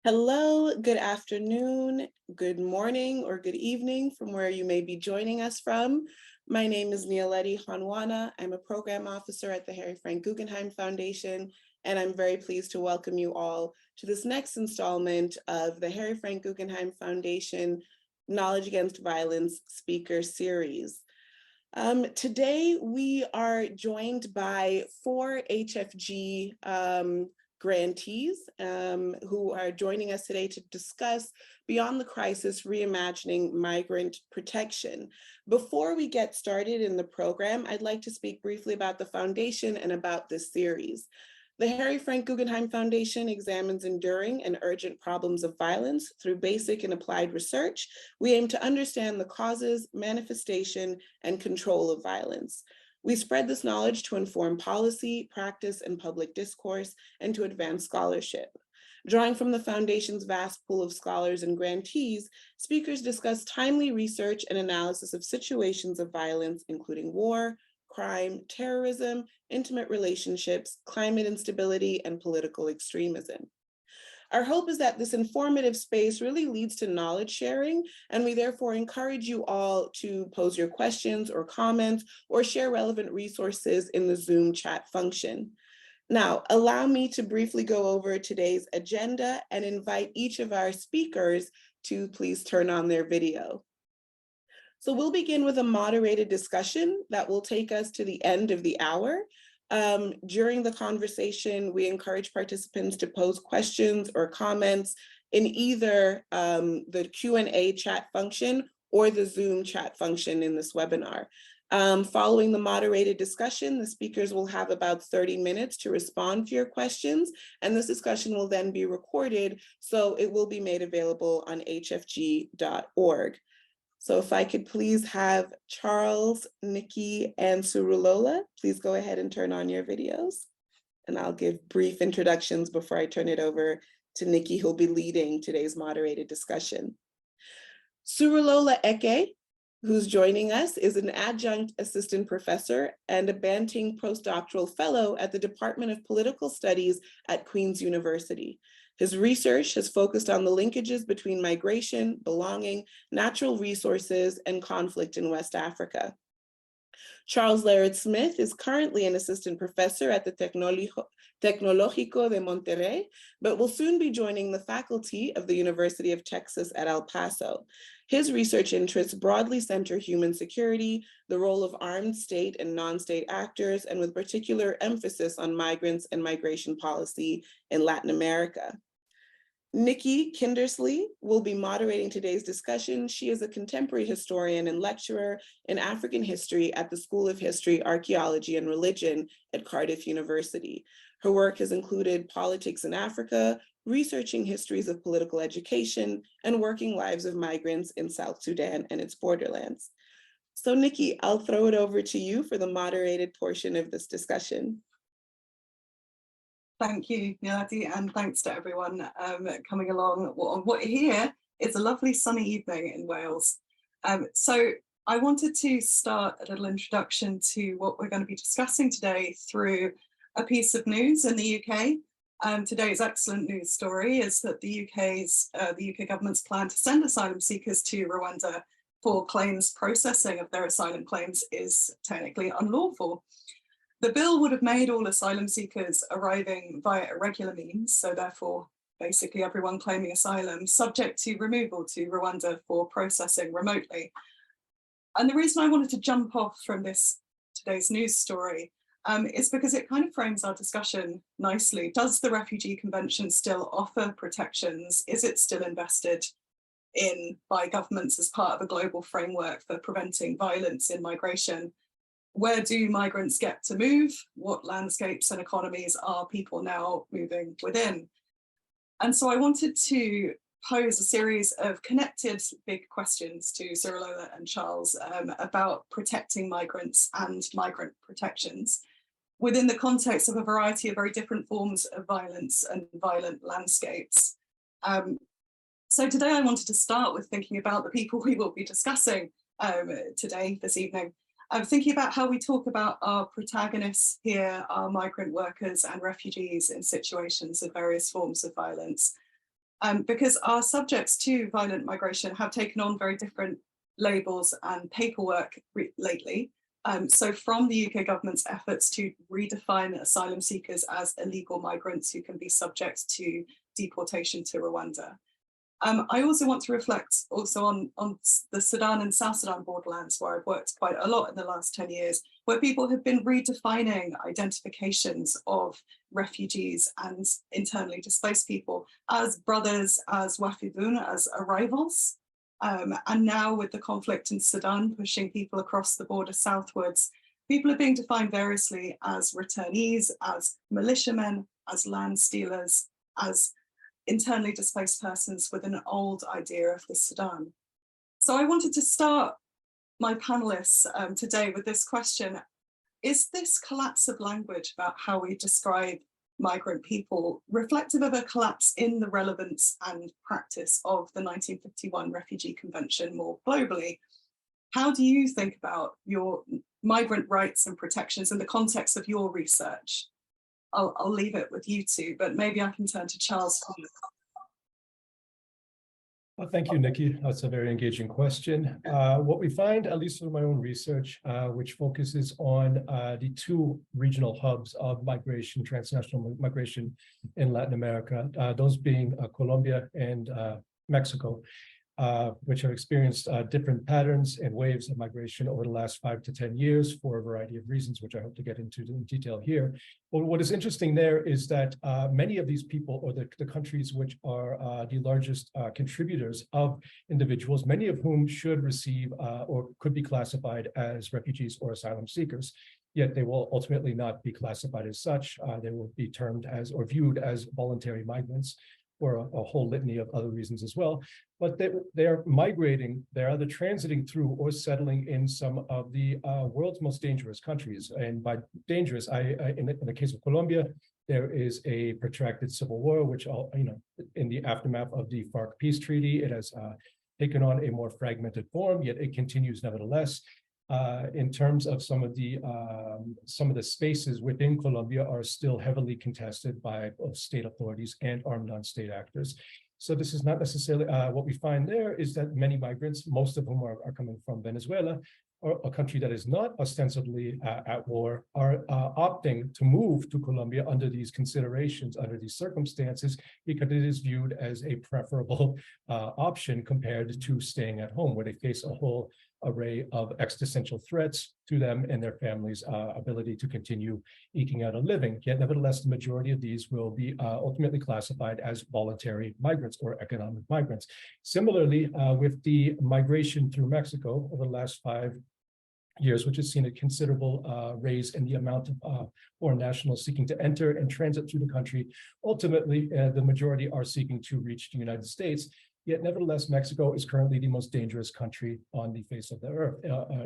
Hello, good afternoon, good morning, or good evening from where you may be joining us from. My name is Nialeti Hanwana. I'm a program officer at the Harry Frank Guggenheim Foundation, and I'm very pleased to welcome you all to this next installment of the Harry Frank Guggenheim Foundation Knowledge Against Violence speaker series. Today, we are joined by 4 HFG grantees who are joining us today to discuss Beyond the Crisis, Reimagining Migrant Protection. Before we get started in the program, I'd like to speak briefly about the foundation and about this series. The Harry Frank Guggenheim Foundation examines enduring and urgent problems of violence through basic and applied research. We aim to understand the causes, manifestation, and control of violence. We spread this knowledge to inform policy, practice, and public discourse, and to advance scholarship. Drawing from the Foundation's vast pool of scholars and grantees, speakers discuss timely research and analysis of situations of violence, including war, crime, terrorism, intimate relationships, climate instability, and political extremism. Our hope is that this informative space really leads to knowledge sharing, and we therefore encourage you all to pose your questions or comments or share relevant resources in the Zoom chat function. Now, allow me to briefly go over today's agenda and invite each of our speakers to please turn on their video. So we'll begin with a moderated discussion that will take us to the end of the hour. During the conversation, we encourage participants to pose questions or comments in either the Q&A chat function or the Zoom chat function in this webinar. Following the moderated discussion, the speakers will have about 30 minutes to respond to your questions, and this discussion will then be recorded, so it will be made available on hfg.org. So if I could please have Charles, Nicki, and Surulola, please go ahead and turn on your videos. And I'll give brief introductions before I turn it over to Nicki, who'll be leading today's moderated discussion. Surulola Eke, who's joining us, is an adjunct assistant professor and a Banting Postdoctoral Fellow at the Department of Political Studies at Queen's University. His research has focused on the linkages between migration, belonging, natural resources, and conflict in West Africa. Charles Larratt-Smith is currently an assistant professor at the Tecnológico de Monterrey, but will soon be joining the faculty of the University of Texas at El Paso. His research interests broadly center human security, the role of armed state and non-state actors, and with particular emphasis on migrants and migration policy in Latin America. Nicki Kindersley will be moderating today's discussion. She is a contemporary historian and lecturer in African history at the School of History, Archaeology, and Religion at Cardiff University. Her work has included politics in Africa, researching histories of political education, and working lives of migrants in South Sudan and its borderlands. So Nicki, I'll throw it over to you for the moderated portion of this discussion. Thank you, Nialeti, and thanks to everyone coming along. What here is a lovely sunny evening in Wales. So I wanted to start a little introduction to what we're going to be discussing today through a piece of news in the UK. Today's excellent news story is that the UK government's plan to send asylum seekers to Rwanda for claims processing of their asylum claims is technically unlawful. The bill would have made all asylum seekers arriving via irregular means, so therefore basically everyone claiming asylum, subject to removal to Rwanda for processing remotely. And the reason I wanted to jump off from today's news story is because it kind of frames our discussion nicely. Does the Refugee Convention still offer protections? Is it still invested in by governments as part of a global framework for preventing violence in migration? Where do migrants get to move? What landscapes and economies are people now moving within? And so I wanted to pose a series of connected big questions to Surulola and Charles about protecting migrants and migrant protections within the context of a variety of very different forms of violence and violent landscapes. So today I wanted to start with thinking about the people we will be discussing this evening. I'm thinking about how we talk about our protagonists here, our migrant workers and refugees in situations of various forms of violence. because our subjects to violent migration have taken on very different labels and paperwork lately. So from the UK government's efforts to redefine asylum seekers as illegal migrants who can be subject to deportation to Rwanda. I also want to reflect also on the Sudan and South Sudan borderlands, where I've worked quite a lot in the last 10 years, where people have been redefining identifications of refugees and internally displaced people as brothers, as wafidun, as arrivals. And now with the conflict in Sudan pushing people across the border southwards, people are being defined variously as returnees, as militiamen, as land stealers, as internally displaced persons with an old idea of the Sudan. So I wanted to start my panelists today with this question. Is this collapse of language about how we describe migrant people reflective of a collapse in the relevance and practice of the 1951 Refugee Convention more globally? How do you think about your migrant rights and protections in the context of your research? I'll leave it with you two, but maybe I can turn to Charles. Well, thank you, Nicki. That's a very engaging question. What we find, at least from my own research, which focuses on the two regional hubs of migration, transnational migration in Latin America, those being Colombia and Mexico, which have experienced different patterns and waves of migration over the last 5 to 10 years for a variety of reasons, which I hope to get into in detail here. But what is interesting there is that many of these people, or the countries which are the largest contributors of individuals, many of whom should receive or could be classified as refugees or asylum seekers, yet they will ultimately not be classified as such. They will be termed as or viewed as voluntary migrants, for a whole litany of other reasons as well. But they are migrating, they're either transiting through or settling in some of the world's most dangerous countries. And by dangerous, in the case of Colombia, there is a protracted civil war, which, in the aftermath of the FARC peace treaty, it has taken on a more fragmented form, yet it continues nevertheless. In terms of some of the spaces within Colombia are still heavily contested by both state authorities and armed non-state actors. So this is not necessarily what we find there is that many migrants, most of whom are coming from Venezuela, or a country that is not ostensibly at war, are opting to move to Colombia under these considerations, under these circumstances, because it is viewed as a preferable option compared to staying at home, where they face a whole array of existential threats to them and their families' ability to continue eking out a living. Yet nevertheless, the majority of these will be ultimately classified as voluntary migrants or economic migrants. Similarly, with the migration through Mexico over the last 5 years, which has seen a considerable raise in the amount of foreign nationals seeking to enter and transit through the country. Ultimately, the majority are seeking to reach the United States. Yet nevertheless, Mexico is currently the most dangerous country on the face of the earth.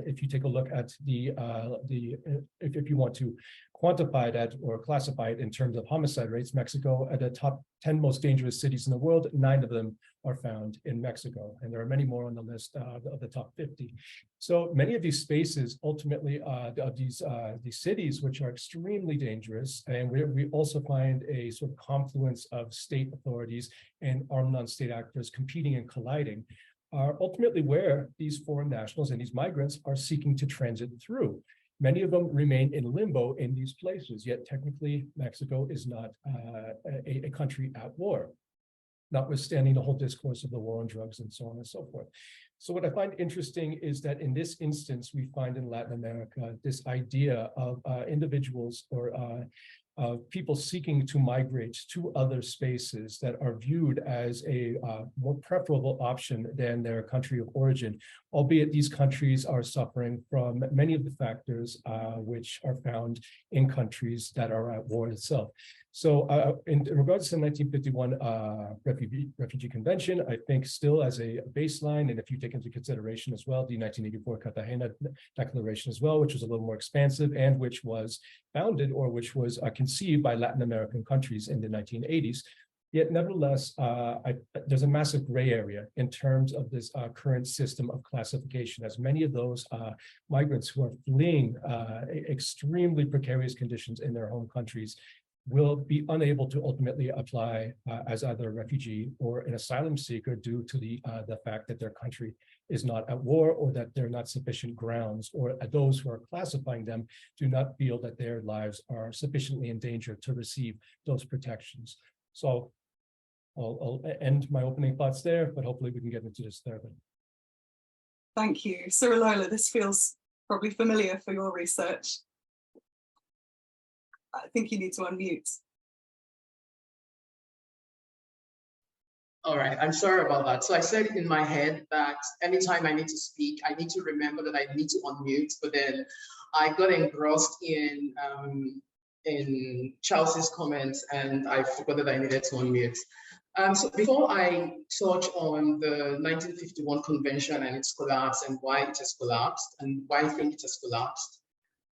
If you take a look at if you want to quantify that or classify it in terms of homicide rates, Mexico, at the top 10 most dangerous cities in the world, 9 of them are found in Mexico. And there are many more on the list of the top 50. So many of these spaces, ultimately, of these cities, which are extremely dangerous, and we also find a sort of confluence of state authorities and armed non-state actors competing and colliding, are ultimately where these foreign nationals and these migrants are seeking to transit through. Many of them remain in limbo in these places, yet technically Mexico is not a country at war, notwithstanding the whole discourse of the war on drugs and so on and so forth. So what I find interesting is that in this instance, we find in Latin America this idea of individuals or people seeking to migrate to other spaces that are viewed as a more preferable option than their country of origin, albeit these countries are suffering from many of the factors which are found in countries that are at war itself. So in regards to the 1951 Refugee Convention, I think still as a baseline, and if you take into consideration as well, the 1984 Cartagena Declaration as well, which was a little more expansive and which was founded or which was conceived by Latin American countries in the 1980s. Yet nevertheless, there's a massive gray area in terms of this current system of classification, as many of those migrants who are fleeing extremely precarious conditions in their home countries will be unable to ultimately apply as either a refugee or an asylum seeker due to the fact that their country is not at war, or that there are not sufficient grounds, or those who are classifying them do not feel that their lives are sufficiently in danger to receive those protections. So I'll end my opening thoughts there, but hopefully we can get into this further. Thank you. Surulola, this feels probably familiar for your research. I think you need to unmute. All right, I'm sorry about that. So I said in my head that anytime I need to speak, I need to remember that I need to unmute, but then I got engrossed in Charles's comments and I forgot that I needed to unmute. So before I touch on the 1951 convention and its collapse and why it has collapsed and why I think it has collapsed,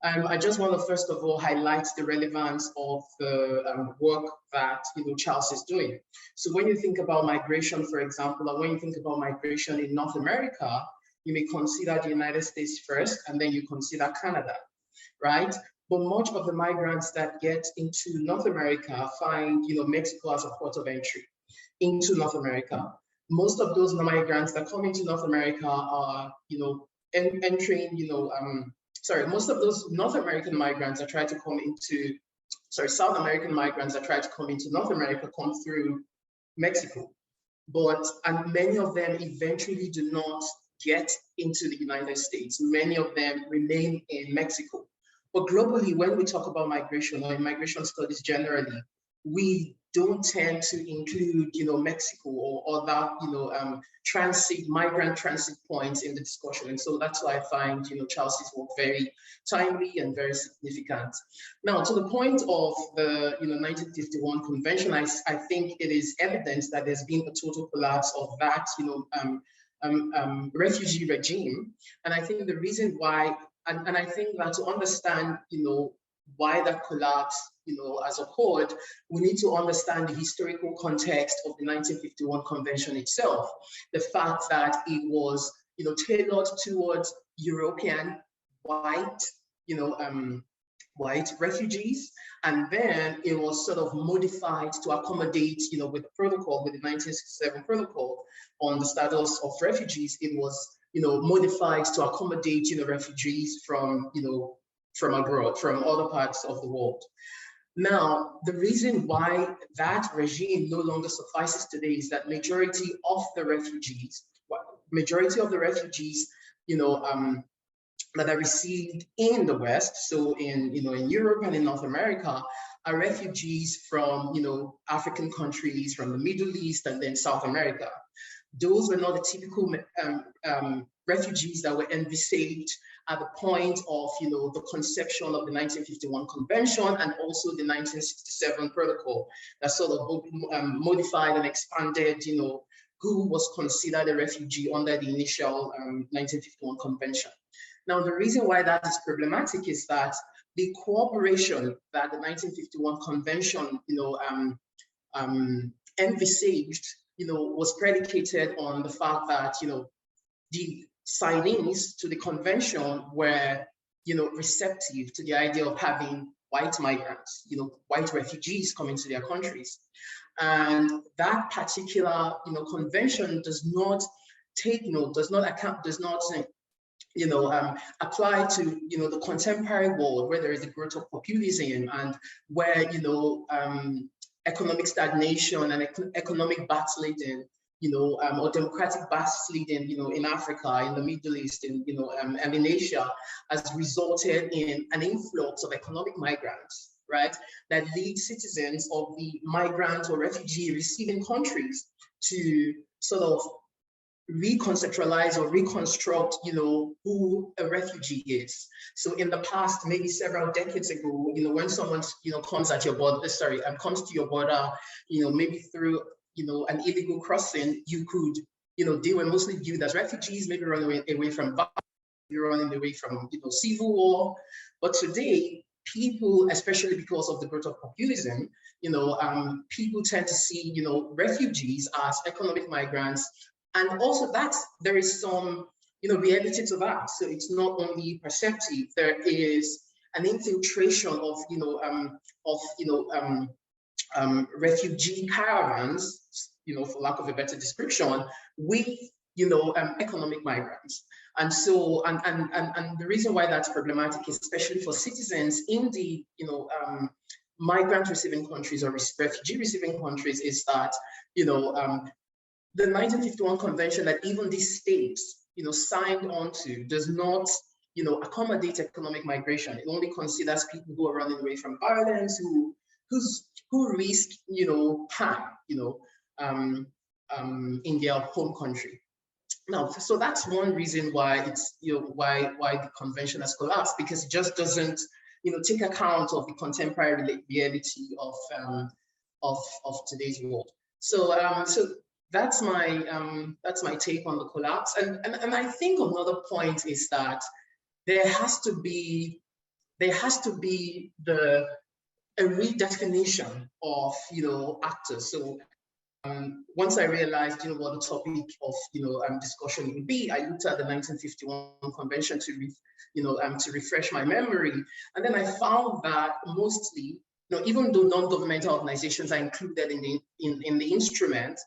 I just want to first of all highlight the relevance of the work that Charles is doing. So when you think about migration, for example, or when you think about migration in North America, you may consider the United States first, and then you consider Canada, right? But much of the migrants that get into North America find Mexico as a port of entry into North America. Most of those migrants that come into North America are most of those North American migrants that try to come into, South American migrants that try to come into North America come through Mexico. And many of them eventually do not get into the United States. Many of them remain in Mexico. But globally, when we talk about migration or in migration studies generally, we don't tend to include, Mexico or other, migrant transit points in the discussion. And so that's why I find, Charles's work very timely and very significant. Now, to the point of the, 1951 convention, I think it is evident that there's been a total collapse of that, refugee regime. And I think the reason why, and I think that to understand, why that collapse, as occurred, we need to understand the historical context of the 1951 convention itself. The fact that it was, tailored towards European white, white refugees, and then it was sort of modified to accommodate, with the protocol, with the 1967 protocol on the status of refugees. It was, modified to accommodate, refugees from, from abroad, from other parts of the world. Now, the reason why that regime no longer suffices today is that majority of the refugees, that are received in the West, so in Europe and in North America, are refugees from African countries, from the Middle East, and then South America. Those were not the typical refugees that were envisaged at the point of the conception of the 1951 convention and also the 1967 protocol that sort of modified and expanded who was considered a refugee under the initial 1951 convention. Now, the reason why that is problematic is that the cooperation that the 1951 convention envisaged was predicated on the fact that the signees to the convention were receptive to the idea of having white migrants, white refugees coming to their countries. And that particular convention does not take note, does not apply to the contemporary world where there is a growth of populism and where economic stagnation and economic backsliding, or democratic backsliding, in Africa, in the Middle East, and in Asia, has resulted in an influx of economic migrants, right? That lead citizens of the migrant or refugee receiving countries to sort of reconceptualize or reconstruct, who a refugee is. So in the past, maybe several decades ago, when someone, comes at your border, comes to your border, maybe through, an illegal crossing, you could, they were mostly viewed as refugees, maybe running away from violence, running away from, civil war. But today, people, especially because of the growth of populism, people tend to see, refugees as economic migrants. And also there is some, reality to that. So it's not only perceptive, there is an infiltration of refugee caravans, for lack of a better description, with economic migrants. And so, and the reason why that's problematic, especially for citizens in the migrant receiving countries or refugee receiving countries, is that the 1951 convention that even these states signed onto does not accommodate economic migration. It only considers people who are running away from violence, who risk harm in their home country. Now, so that's one reason why it's why the convention has collapsed, because it just doesn't take account of the contemporary reality of today's world. So that's my take on the collapse. And I think another point is that there has to be a redefinition of actors. So once I realized what the topic of discussion would be, I looked at the 1951 convention to refresh my memory, and then I found that mostly, even though non-governmental organizations are included in the instrument,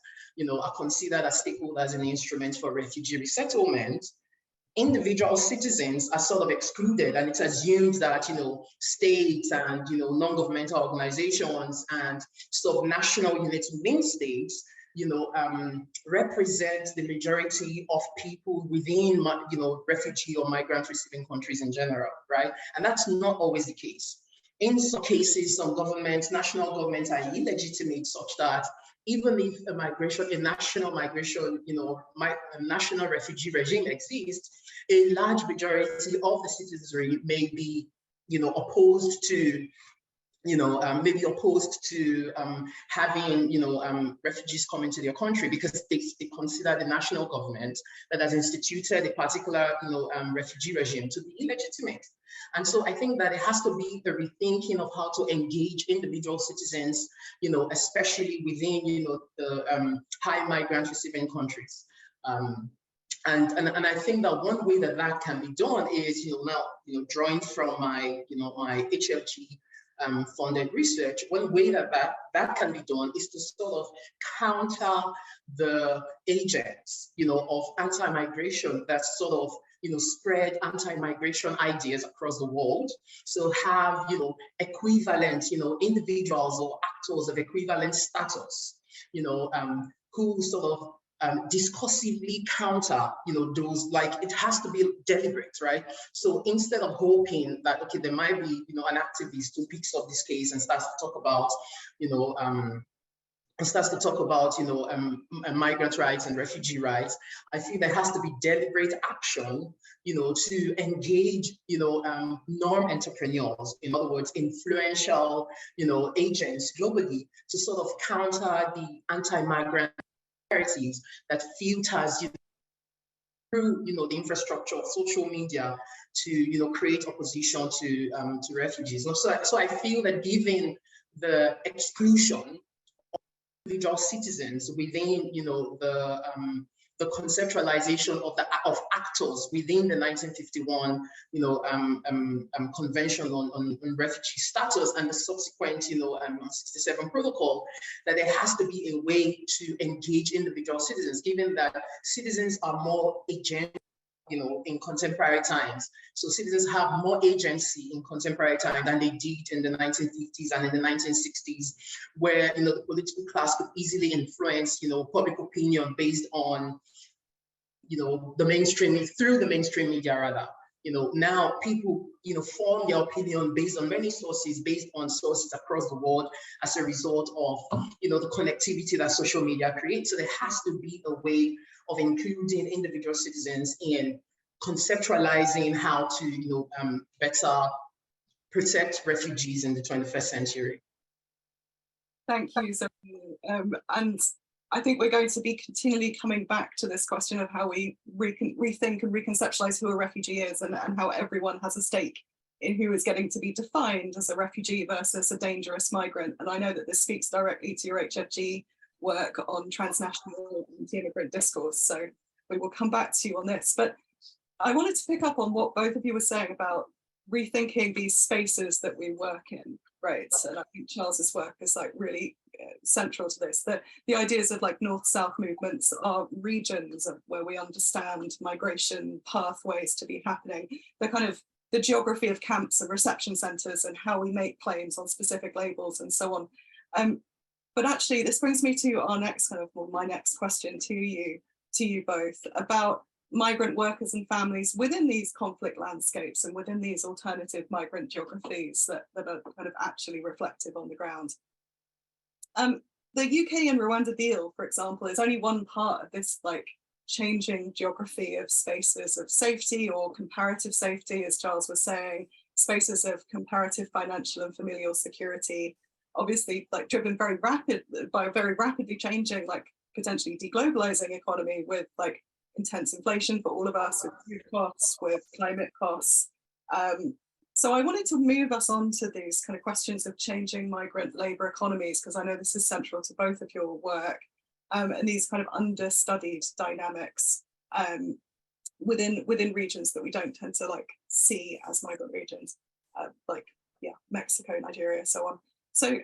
are considered as stakeholders in the instrument for refugee resettlement, individual citizens are sort of excluded, and it's assumed that states and non-governmental organizations and sort of national units within states represent the majority of people within refugee or migrant receiving countries in general, right? And that's not always the case. In some cases, some governments, national governments, are illegitimate, such that even if a national migration, a national refugee regime exists, a large majority of the citizenry may be, opposed to, having, refugees come into their country, because they consider the national government that has instituted a particular, refugee regime to be illegitimate. And so I think that it has to be a rethinking of how to engage individual citizens, especially within, the high migrant receiving countries. And I think that one way that can be done is, drawing from my, my HLG funded research, one way that can be done is to sort of counter the agents, of anti-migration that sort of, spread anti-migration ideas across the world. So have, equivalent, individuals or actors of equivalent status, who sort of discursively counter, those, like, it has to be deliberate, right? So instead of hoping that, okay, there might be, an activist who picks up this case and starts to talk about, migrant rights and refugee rights, I think there has to be deliberate action, to engage, norm entrepreneurs, in other words, influential, agents globally, to sort of counter the anti-migrant narratives that filters through the infrastructure of social media to create opposition to refugees. So I feel that given the exclusion of individual citizens within the conceptualization of actors within the 1951 Convention on refugee status and the subsequent 67 protocol, that there has to be a way to engage individual citizens, given that citizens are more agent in contemporary times. So citizens have more agency in contemporary time than they did in the 1950s and in the 1960s, where the political class could easily influence public opinion based on the mainstream, through the mainstream media rather. Now people form their opinion based on many sources, based on sources across the world, as a result of the connectivity that social media creates. So there has to be a way of including individual citizens in conceptualizing how to better protect refugees in the 21st century. Thank you. So, and I think we're going to be continually coming back to this question of how we rethink and reconceptualize who a refugee is, and how everyone has a stake in who is getting to be defined as a refugee versus a dangerous migrant. And I know that this speaks directly to your HFG work on transnational anti-immigrant discourse. So we will come back to you on this. But I wanted to pick up on what both of you were saying about rethinking these spaces that we work in, right? So I think Charles's work is like really central to this. The ideas of like north-south movements are regions where we understand migration pathways to be happening. The kind of the geography of camps and reception centres and how we make claims on specific labels and so on. But actually, this brings me to our next kind of, well, my next question to you both about migrant workers and families within these conflict landscapes and within these alternative migrant geographies that are kind of actually reflective on the ground. The UK and Rwanda deal, for example, is only one part of this like changing geography of spaces of safety or comparative safety, as Charles was saying, spaces of comparative financial and familial security, obviously like driven by a very rapidly changing, like potentially deglobalizing economy with like intense inflation for all of us, with food costs, with climate costs. So I wanted to move us on to these kind of questions of changing migrant labour economies, because I know this is central to both of your work, and these kind of understudied dynamics within regions that we don't tend to like see as migrant regions, like Mexico, Nigeria, so on. So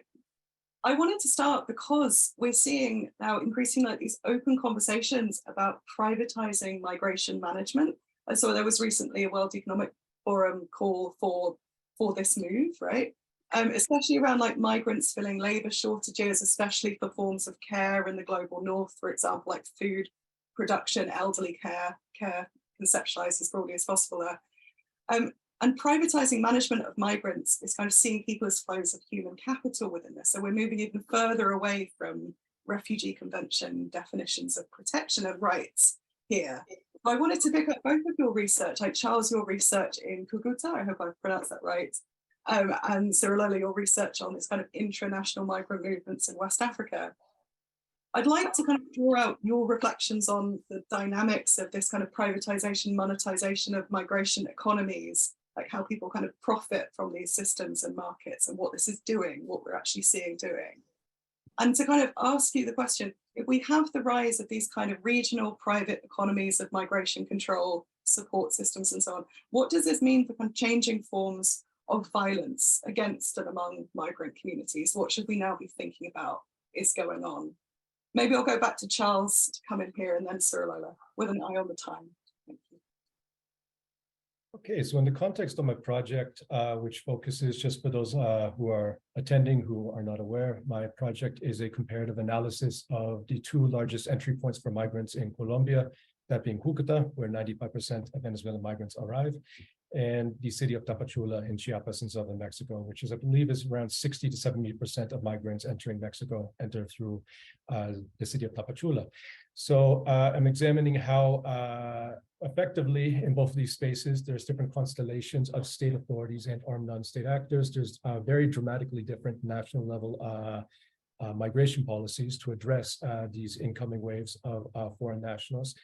I wanted to start because we're seeing now increasingly like these open conversations about privatizing migration management. And so there was recently a World Economic Forum call for this move, right? Especially around like migrants filling labour shortages, especially for forms of care in the global north, for example, like food production, elderly care conceptualised as broadly as possible there. And privatizing management of migrants is kind of seeing people as flows of human capital within this. So we're moving even further away from Refugee Convention definitions of protection of rights here. I wanted to pick up both of your research, like Charles, your research in Cucuta, I hope I've pronounced that right, and Surulola, your research on this kind of intranational migrant movements in West Africa. I'd like to kind of draw out your reflections on the dynamics of this kind of privatization, monetization of migration economies, like how people kind of profit from these systems and markets and what this is doing, what we're actually seeing doing. And to kind of ask you the question, if we have the rise of these kind of regional private economies of migration control, support systems and so on, what does this mean for kind of changing forms of violence against and among migrant communities? What should we now be thinking about is going on? Maybe I'll go back to Charles to come in here and then Surulola with an eye on the time. Thank you. Okay, so in the context of my project, which focuses, just for those who are attending who are not aware, my project is a comparative analysis of the two largest entry points for migrants in Colombia, that being Cúcuta, where 95% of Venezuelan migrants arrive, and the city of Tapachula in Chiapas in southern Mexico, which is, I believe, is around 60 to 70% of migrants entering Mexico enter through the city of Tapachula. So I'm examining how effectively in both of these spaces, there's different constellations of state authorities and armed non-state actors. There's very dramatically different national level migration policies to address these incoming waves of foreign nationals.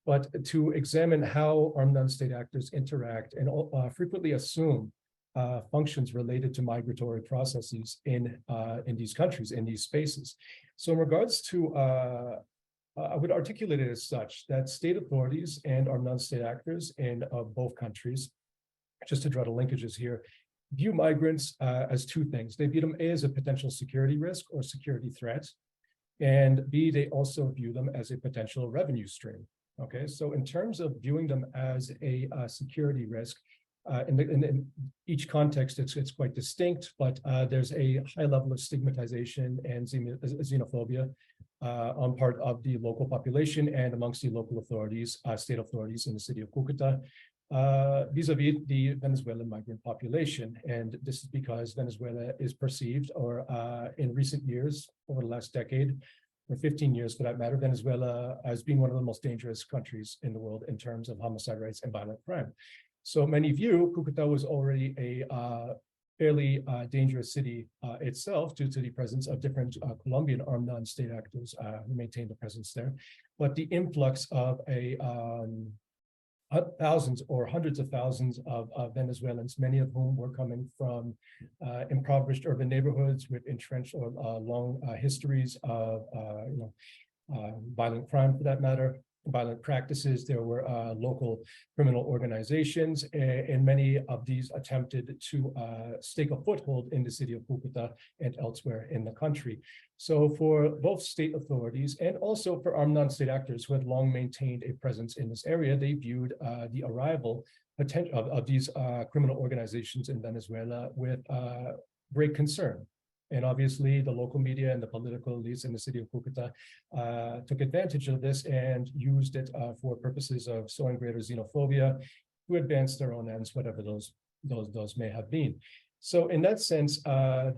But to examine how armed non-state actors interact and frequently assume functions related to migratory processes in these countries, in these spaces. So in regards to, I would articulate it as such, that state authorities and armed non-state actors in both countries, just to draw the linkages here, view migrants as two things. They view them A, as a potential security risk or security threat, and B, they also view them as a potential revenue stream. Okay, so in terms of viewing them as a security risk, in each context, it's quite distinct, but there's a high level of stigmatization and xenophobia on part of the local population and amongst the local authorities, state authorities in the city of Cúcuta, vis-a-vis the Venezuelan migrant population. And this is because Venezuela is perceived, or in recent years, over the last decade, or 15 years for that matter, Venezuela as being one of the most dangerous countries in the world in terms of homicide rates and violent crime. So many view Cúcuta was already a fairly dangerous city itself due to the presence of different Colombian armed non-state actors who maintained a presence there. But the influx of thousands or hundreds of thousands of Venezuelans, many of whom were coming from impoverished urban neighborhoods with entrenched or long histories of violent crime, for that matter, violent practices. There were local criminal organizations, and many of these attempted to stake a foothold in the city of Cúcuta and elsewhere in the country. So for both state authorities and also for armed non-state actors who had long maintained a presence in this area, they viewed the arrival of these criminal organizations in Venezuela with great concern. And obviously, the local media and the political elites in the city of Cúcuta took advantage of this and used it for purposes of sowing greater xenophobia to advance their own ends, whatever those may have been. So in that sense,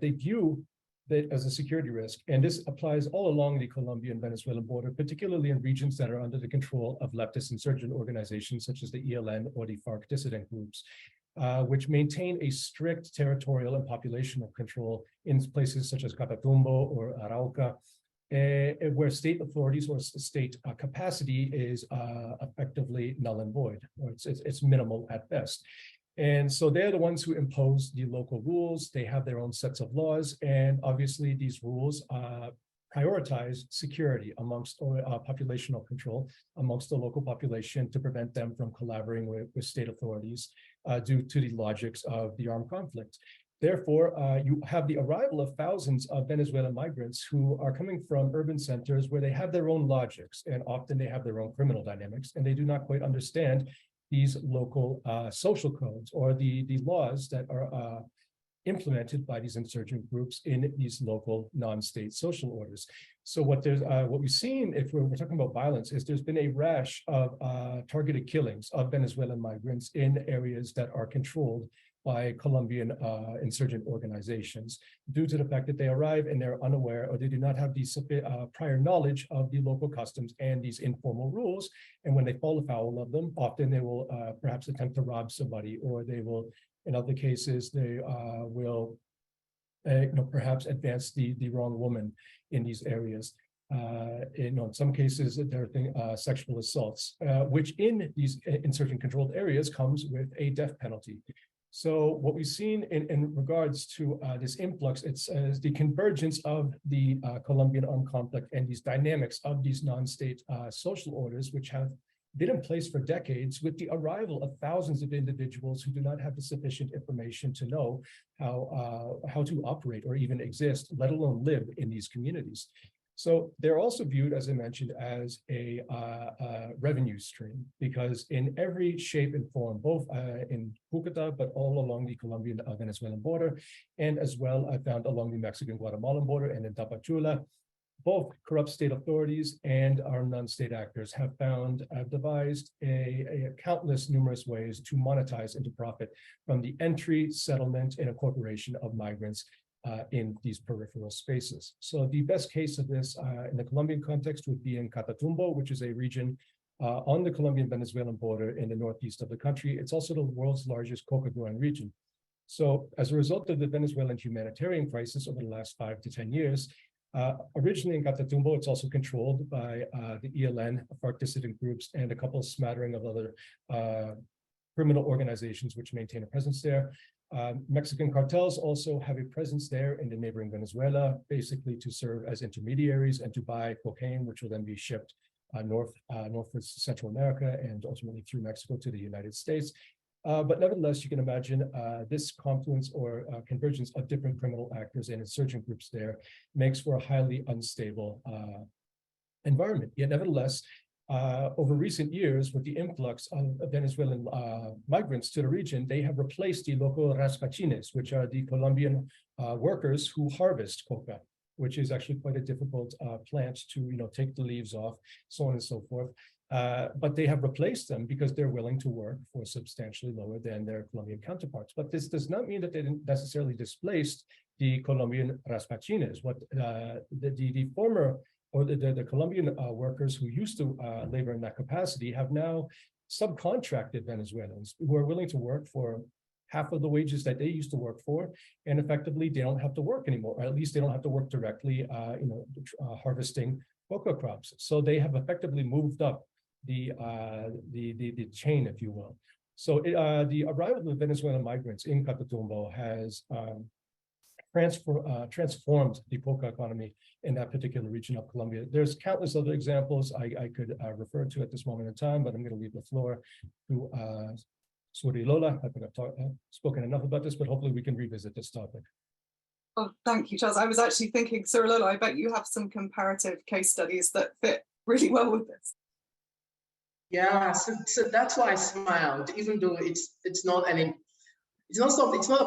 they view that as a security risk. And this applies all along the Colombian-Venezuelan border, particularly in regions that are under the control of leftist insurgent organizations such as the ELN or the FARC dissident groups, which maintain a strict territorial and populational control in places such as Catatumbo or Arauca, where state authorities or state capacity is effectively null and void, or it's minimal at best. And so they're the ones who impose the local rules. They have their own sets of laws, and obviously these rules prioritize security amongst populational control amongst the local population to prevent them from collaborating with state authorities due to the logics of the armed conflict. Therefore, you have the arrival of thousands of Venezuelan migrants who are coming from urban centers where they have their own logics, and often they have their own criminal dynamics, and they do not quite understand these local social codes or the laws that are implemented by these insurgent groups in these local non-state social orders. So what we've seen, if we're talking about violence, is there's been a rash of targeted killings of Venezuelan migrants in areas that are controlled by Colombian insurgent organizations due to the fact that they arrive and they're unaware, or they do not have the prior knowledge of the local customs and these informal rules. And when they fall afoul of them, often they will perhaps attempt to rob somebody, or they will, in other cases, they will perhaps advance the wrong woman in these areas. In some cases, there are sexual assaults, which in these insurgent controlled areas comes with a death penalty. So what we've seen in regards to this influx, it's the convergence of the Colombian armed conflict and these dynamics of these non-state social orders, which have been in place for decades, with the arrival of thousands of individuals who do not have the sufficient information to know how to operate or even exist, let alone live in these communities. So they're also viewed, as I mentioned, as a revenue stream, because in every shape and form, both in Cúcuta, but all along the Colombian-Venezuelan border, and as well I found along the Mexican-Guatemalan border and in Tapachula, both corrupt state authorities and our non-state actors have devised countless numerous ways to monetize and to profit from the entry, settlement, and incorporation of migrants in these peripheral spaces. So the best case of this in the Colombian context would be in Catatumbo, which is a region on the Colombian-Venezuelan border in the northeast of the country. It's also the world's largest coca growing region. So as a result of the Venezuelan humanitarian crisis over the last 5 to 10 years, originally in Catatumbo, it's also controlled by the ELN, FARC dissident groups, and a couple of smattering of other criminal organizations which maintain a presence there. Mexican cartels also have a presence there in the neighboring Venezuela, basically to serve as intermediaries and to buy cocaine, which will then be shipped northwards to Central America and ultimately through Mexico to the United States. But nevertheless, you can imagine this confluence or convergence of different criminal actors and insurgent groups there makes for a highly unstable environment. Yet nevertheless, over recent years, with the influx of Venezuelan migrants to the region, they have replaced the local raspachines, which are the Colombian workers who harvest coca, which is actually quite a difficult plant to take the leaves off, so on and so forth. But they have replaced them because they're willing to work for substantially lower than their Colombian counterparts. But this does not mean that they didn't necessarily displaced the Colombian raspachines. What the former or the Colombian workers who used to labor in that capacity have now subcontracted Venezuelans who are willing to work for half of the wages that they used to work for, and effectively they don't have to work anymore, or at least they don't have to work directly, harvesting coca crops. So they have effectively moved up the chain, if you will. So the arrival of Venezuelan migrants in Catatumbo has transformed the polka economy in that particular region of Colombia. There's countless other examples I could refer to at this moment in time, but I'm going to leave the floor to Surulola. I think I've spoken enough about this, but hopefully we can revisit this topic. Oh, thank you, Charles. I was actually thinking, Surulola, I bet you have some comparative case studies that fit really well with this. Yeah, so that's why I smiled, even though it's not a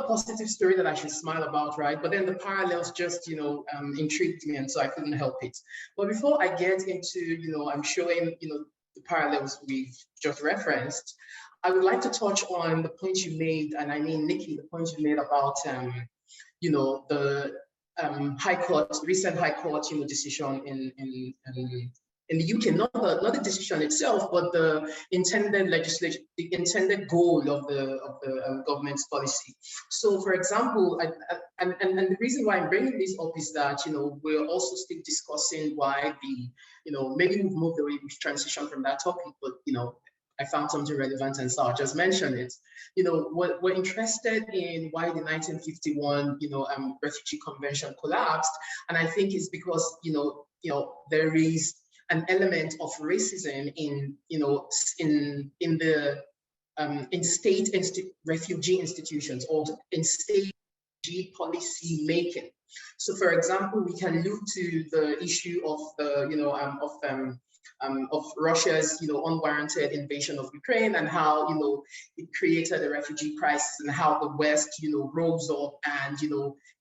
positive story that I should smile about, right? But then the parallels just, intrigued me, and so I couldn't help it. But before I get into, I'm showing, the parallels we've just referenced, I would like to touch on the point you made, and I mean, Nicki, the point you made about, the recent High Court, decision in the UK, not the decision itself, but the intended legislation, the intended goal of the government's policy. So, for example, and the reason why I'm bringing this up is that we're also still discussing why maybe we've moved away, we've transitioned from that topic, but I found something relevant, and so I'll just mention it. We're interested in why the 1951 Refugee Convention collapsed, and I think it's because there is an element of racism in state refugee institutions, or in state policy making. So, for example, we can look to the issue of the of Russia's unwarranted invasion of Ukraine, and how it created a refugee crisis, and how the West rose up and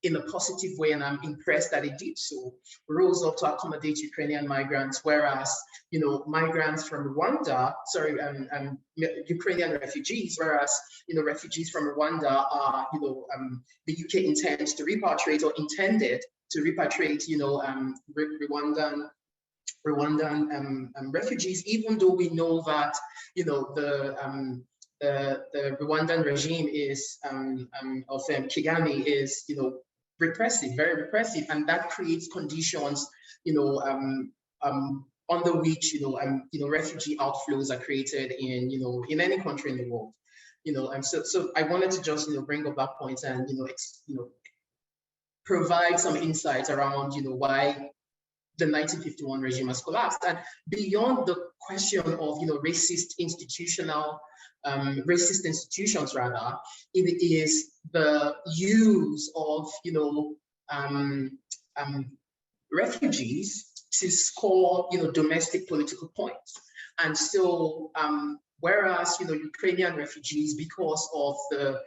in a positive way, and I'm impressed that it did so, rose up to accommodate Ukrainian migrants, whereas migrants from Rwanda, Ukrainian refugees, whereas refugees from Rwanda are the UK intends to repatriate, or intended to repatriate Rwandan refugees, even though we know that the Rwandan regime is of Kagame is repressive, very repressive, and that creates conditions under which refugee outflows are created in any country in the world. And so I wanted to just bring up that point and provide some insights around why the 1951 regime has collapsed. And beyond the question of racist institutions, rather, it is the use of refugees to score domestic political points. And so whereas Ukrainian refugees, because of the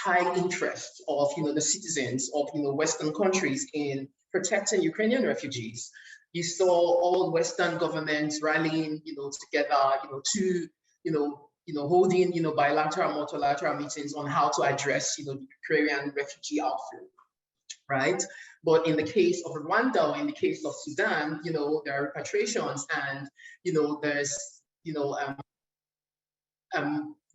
high interest of the citizens of Western countries in protecting Ukrainian refugees, you saw all Western governments rallying together to holding bilateral, multilateral meetings on how to address the Ukrainian refugee outflow, right? But in the case of Rwanda, or in the case of Sudan, there are repatriations, and there's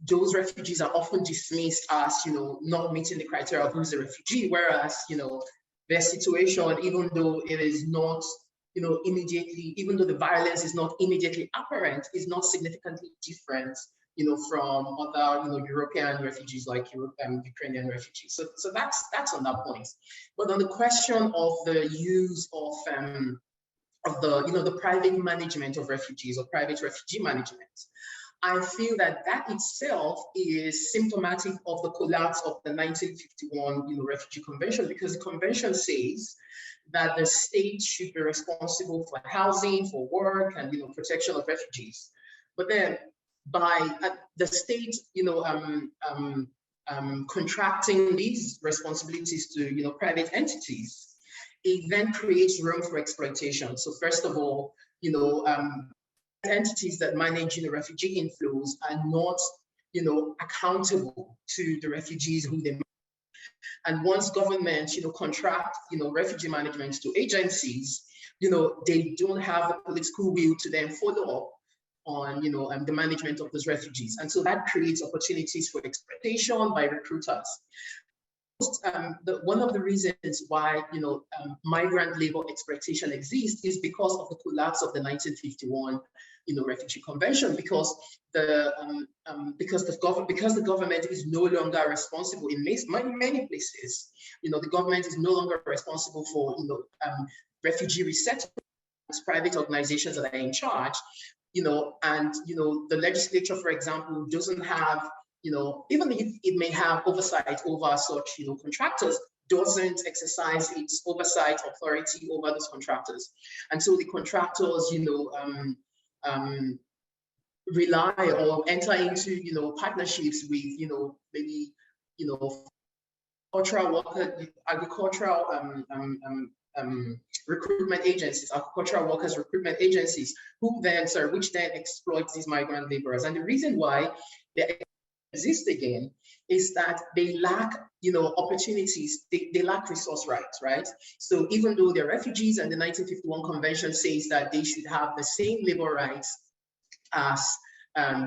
those refugees are often dismissed as not meeting the criteria of who's a refugee, whereas their situation, even though it is not immediately, even though the violence is not immediately apparent, is not significantly different from other European refugees, like Ukrainian refugees. So that's on that point. But on the question of the use of the private management of refugees, or private refugee management, I feel that itself is symptomatic of the collapse of the 1951 Refugee Convention, because the convention says that the state should be responsible for housing, for work, and protection of refugees. But then by the state contracting these responsibilities to private entities, it then creates room for exploitation. So first of all, entities that manage refugee inflows are not accountable to the refugees who they manage. And once governments contract refugee management to agencies, they don't have the political will to then follow up on the management of those refugees. And so that creates opportunities for exploitation by recruiters. one of the reasons why migrant labor exploitation exists is because of the collapse of the 1951 Refugee Convention, because the government is no longer responsible in many places. The government is no longer responsible for refugee resettlement. Private organizations that are in charge, and the legislature, for example, doesn't have, even if it may have oversight over such, contractors, doesn't exercise its oversight authority over those contractors. And so the contractors, rely or enter into, partnerships with, maybe, agricultural recruitment agencies, agricultural workers recruitment agencies, which then exploit these migrant laborers. And the reason why they exist again is that they lack, opportunities, they lack resource rights, right? So even though they're refugees and the 1951 Convention says that they should have the same labor rights as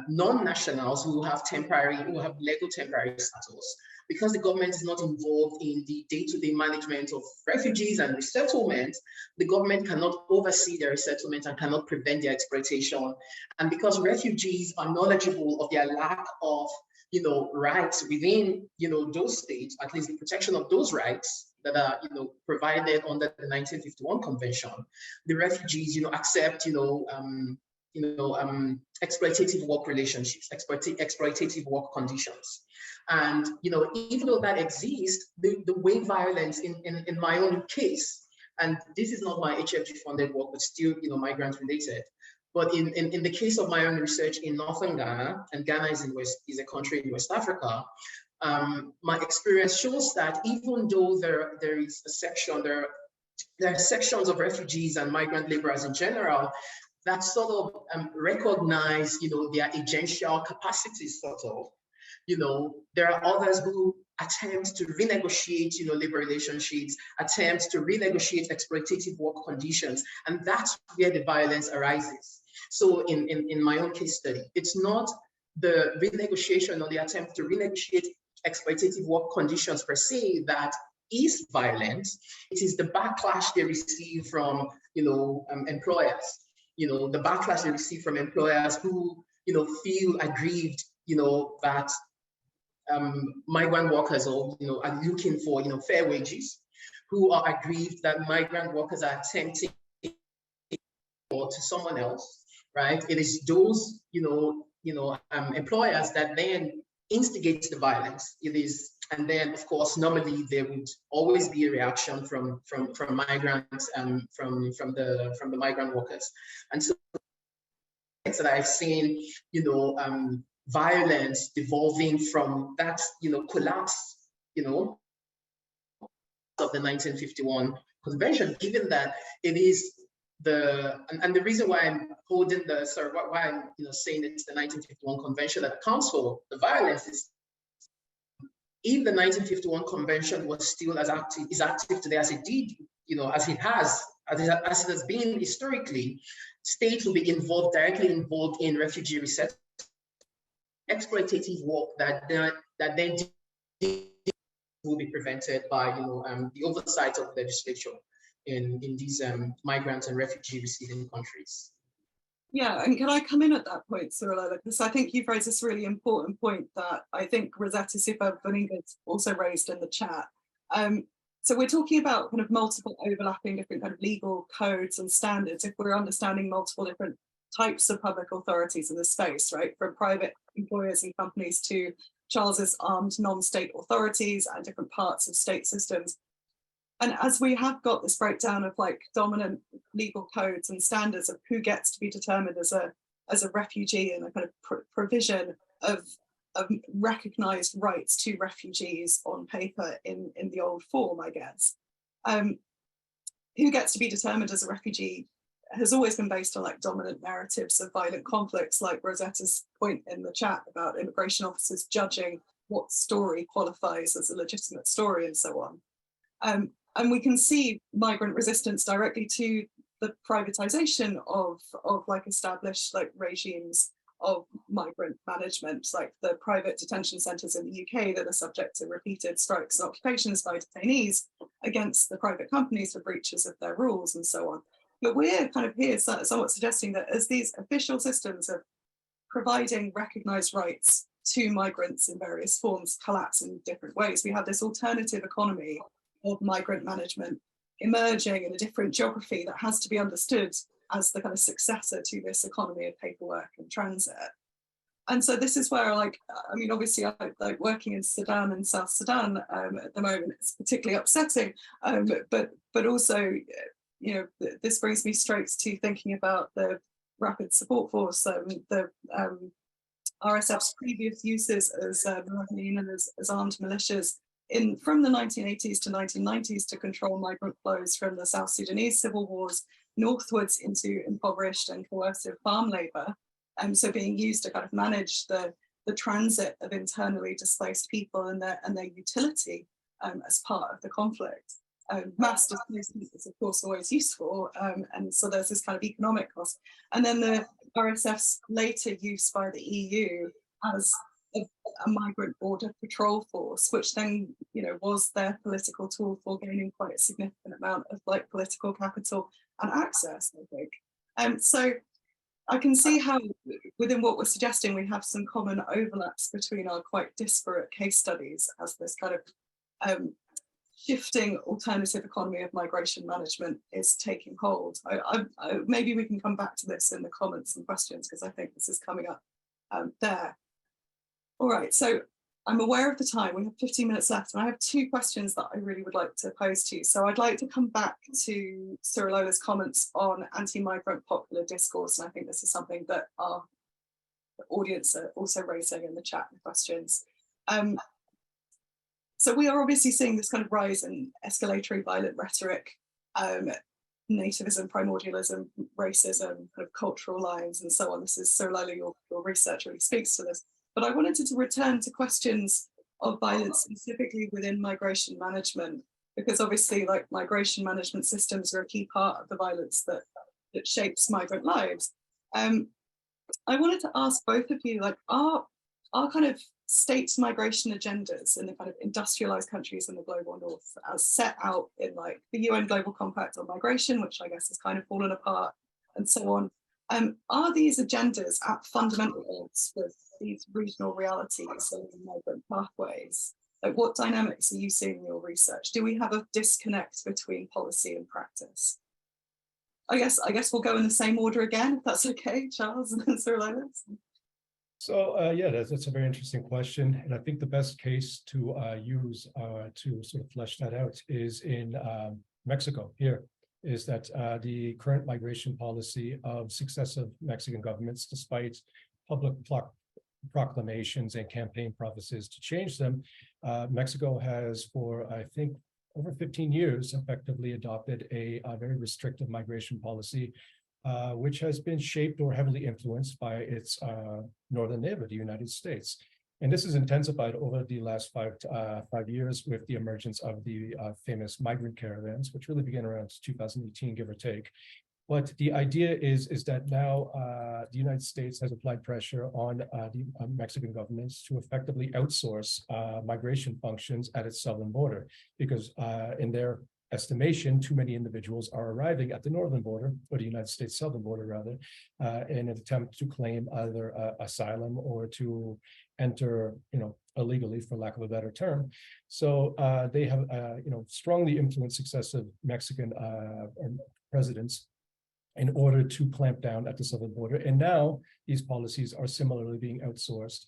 non-nationals who have legal temporary status, because the government is not involved in the day-to-day management of refugees and resettlement, the government cannot oversee their resettlement and cannot prevent their exploitation. And because refugees are knowledgeable of their lack of, rights within, those states, at least the protection of those rights that are, provided under the 1951 Convention, the refugees, accept, exploitative work relationships, exploitative work conditions. And, even though that exists, the way violence in my own case, and this is not my HFG funded work, but still, migrant related. But in the case of my own research in Northern Ghana, and Ghana is a country in West Africa, my experience shows that even though there is a section, there are sections of refugees and migrant laborers in general that sort of recognize, their agential capacities, sort of. There are others who attempt to renegotiate, labor relationships, attempt to renegotiate exploitative work conditions, and that's where the violence arises. So in my own case study, it's not the renegotiation or the attempt to renegotiate exploitative work conditions per se that is violent. It is the backlash they receive from, employers. The backlash they receive from employers who, feel aggrieved, that migrant workers are looking for, fair wages, who are aggrieved that migrant workers are attempting to someone else, right? It is those, employers that then instigate the violence. It is, and then of course, normally there would always be a reaction from migrants and from the migrant workers. And so that I've seen, violence devolving from that, collapse, of the 1951 Convention, given that it is and the reason why I'm holding why I'm saying it's the 1951 Convention that accounts for the violence is, if the 1951 Convention was still is active today as it did, as it has been historically, states will be directly involved in refugee resettlement, exploitative work that then will be prevented by the oversight of the legislature in these migrant and refugee receiving countries. Yeah, and can I come in at that point, Surulola? Because I think you've raised this really important point that I think Rosetta Super-Boning's also raised in the chat. So we're talking about kind of multiple overlapping different kind of legal codes and standards if we're understanding multiple different types of public authorities in the space, right? From private employers and companies to Charles's armed non-state authorities and different parts of state systems. And as we have got this breakdown of like dominant legal codes and standards of who gets to be determined as a refugee and a kind of provision of recognized rights to refugees on paper in the old form, I guess. Who gets to be determined as a refugee has always been based on like dominant narratives of violent conflicts, like Rosetta's point in the chat about immigration officers judging what story qualifies as a legitimate story and so on. And we can see migrant resistance directly to the privatization of like established like regimes of migrant management, like the private detention centres in the UK that are subject to repeated strikes and occupations by detainees against the private companies for breaches of their rules and so on. But we're kind of here somewhat suggesting that as these official systems of providing recognised rights to migrants in various forms collapse in different ways, we have this alternative economy of migrant management emerging in a different geography that has to be understood as the kind of successor to this economy of paperwork and transit. And so this is where, like, I mean, obviously, I like working in Sudan and South Sudan at the moment. It's particularly upsetting, but also, you know, this brings me straight to thinking about the Rapid Support Force, the RSF's previous uses as marine and as armed militias from the 1980s to 1990s to control migrant flows from the South Sudanese civil wars northwards into impoverished and coercive farm labour. So being used to kind of manage the transit of internally displaced people and their utility as part of the conflict. Mass displacement is of course always useful, and so there's this kind of economic cost. And then the RSF's later use by the EU as a migrant border patrol force, which then, you know, was their political tool for gaining quite a significant amount of like political capital and access, I think. So I can see how within what we're suggesting, we have some common overlaps between our quite disparate case studies as this kind of shifting alternative economy of migration management is taking hold. Maybe we can come back to this in the comments and questions, because I think this is coming up there. All right, so I'm aware of the time. We have 15 minutes left, and I have two questions that I really would like to pose to you. So I'd like to come back to Surulola's comments on anti-migrant popular discourse, and I think this is something that our audience are also raising in the chat and questions. So we are obviously seeing this kind of rise in escalatory violent rhetoric, nativism, primordialism, racism, kind of cultural lines, and so on. This is Surulola, your research really speaks to this. But I wanted to return to questions of violence specifically within migration management, because obviously, like, migration management systems are a key part of the violence that shapes migrant lives. I wanted to ask both of you, like, are kind of states' migration agendas in the kind of industrialized countries in the global north, as set out in like the UN Global Compact on Migration, which I guess has kind of fallen apart, and so on, are these agendas at fundamental odds with these regional realities and migrant pathways? Like, what dynamics are you seeing in your research? Do we have a disconnect between policy and practice? I guess we'll go in the same order again, if that's okay, Charles and Surulola. So yeah, that's a very interesting question, and I think the best case to use to sort of flesh that out is in Mexico. Here is that the current migration policy of successive Mexican governments, despite public proclamations and campaign prophecies to change them, Mexico has, for I think over 15 years, effectively adopted a very restrictive migration policy, which has been shaped or heavily influenced by its northern neighbor, the United States. And this is intensified over the last 5 years with the emergence of the famous migrant caravans, which really began around 2018, give or take. But the idea is that now the United States has applied pressure on the Mexican governments to effectively outsource migration functions at its southern border, because in their estimation, too many individuals are arriving at the northern border, or the United States southern border rather, in an attempt to claim either asylum or to enter, illegally, for lack of a better term. So they have, strongly influenced successive Mexican presidents in order to clamp down at the southern border. And now these policies are similarly being outsourced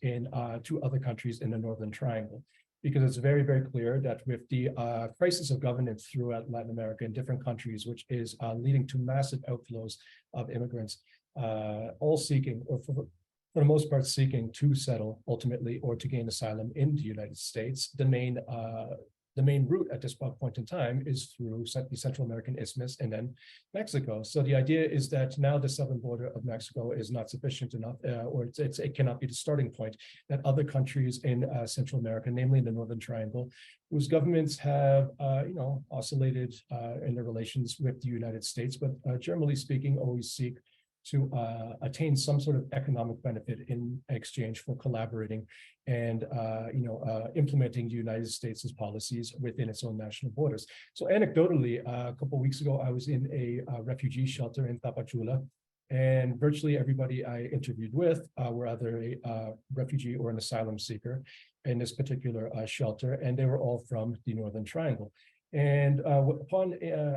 to other countries in the Northern Triangle, because it's very, very clear that with the crisis of governance throughout Latin America in different countries, which is leading to massive outflows of immigrants, all seeking, or for the most part, seeking to settle ultimately or to gain asylum in the United States, the main route at this point in time is through the Central American Isthmus and then Mexico. So the idea is that now the southern border of Mexico is not sufficient enough, or it cannot be the starting point, that other countries in Central America, namely in the Northern Triangle, whose governments have, oscillated in their relations with the United States, but generally speaking, always seek to attain some sort of economic benefit in exchange for collaborating and implementing the United States' policies within its own national borders. So anecdotally, a couple of weeks ago, I was in a refugee shelter in Tapachula, and virtually everybody I interviewed with were either a refugee or an asylum seeker in this particular shelter, and they were all from the Northern Triangle. And upon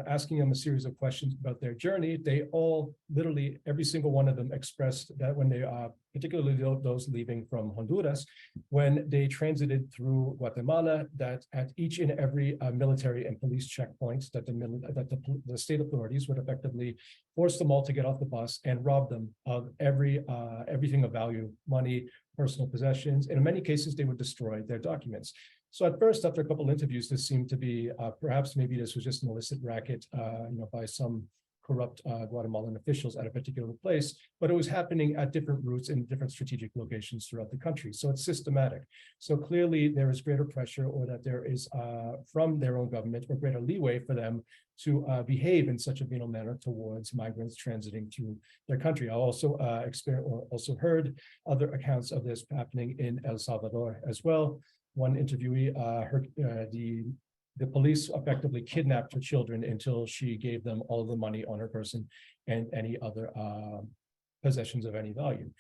asking them a series of questions about their journey, they all, literally every single one of them, expressed that when they, particularly those leaving from Honduras, when they transited through Guatemala, that at each and every military and police checkpoint, that the state authorities would effectively force them all to get off the bus and rob them of everything of value, money, personal possessions. And in many cases, they would destroy their documents. So at first, after a couple of interviews, this seemed to be perhaps maybe this was just an illicit racket, by some corrupt Guatemalan officials at a particular place, but it was happening at different routes in different strategic locations throughout the country. So it's systematic. So clearly there is greater pressure, or that there is from their own government, or greater leeway for them to behave in such a venal manner towards migrants transiting to their country. I also also heard other accounts of this happening in El Salvador as well. One interviewee heard the police effectively kidnapped her children until she gave them all of the money on her person and any other possessions of any value.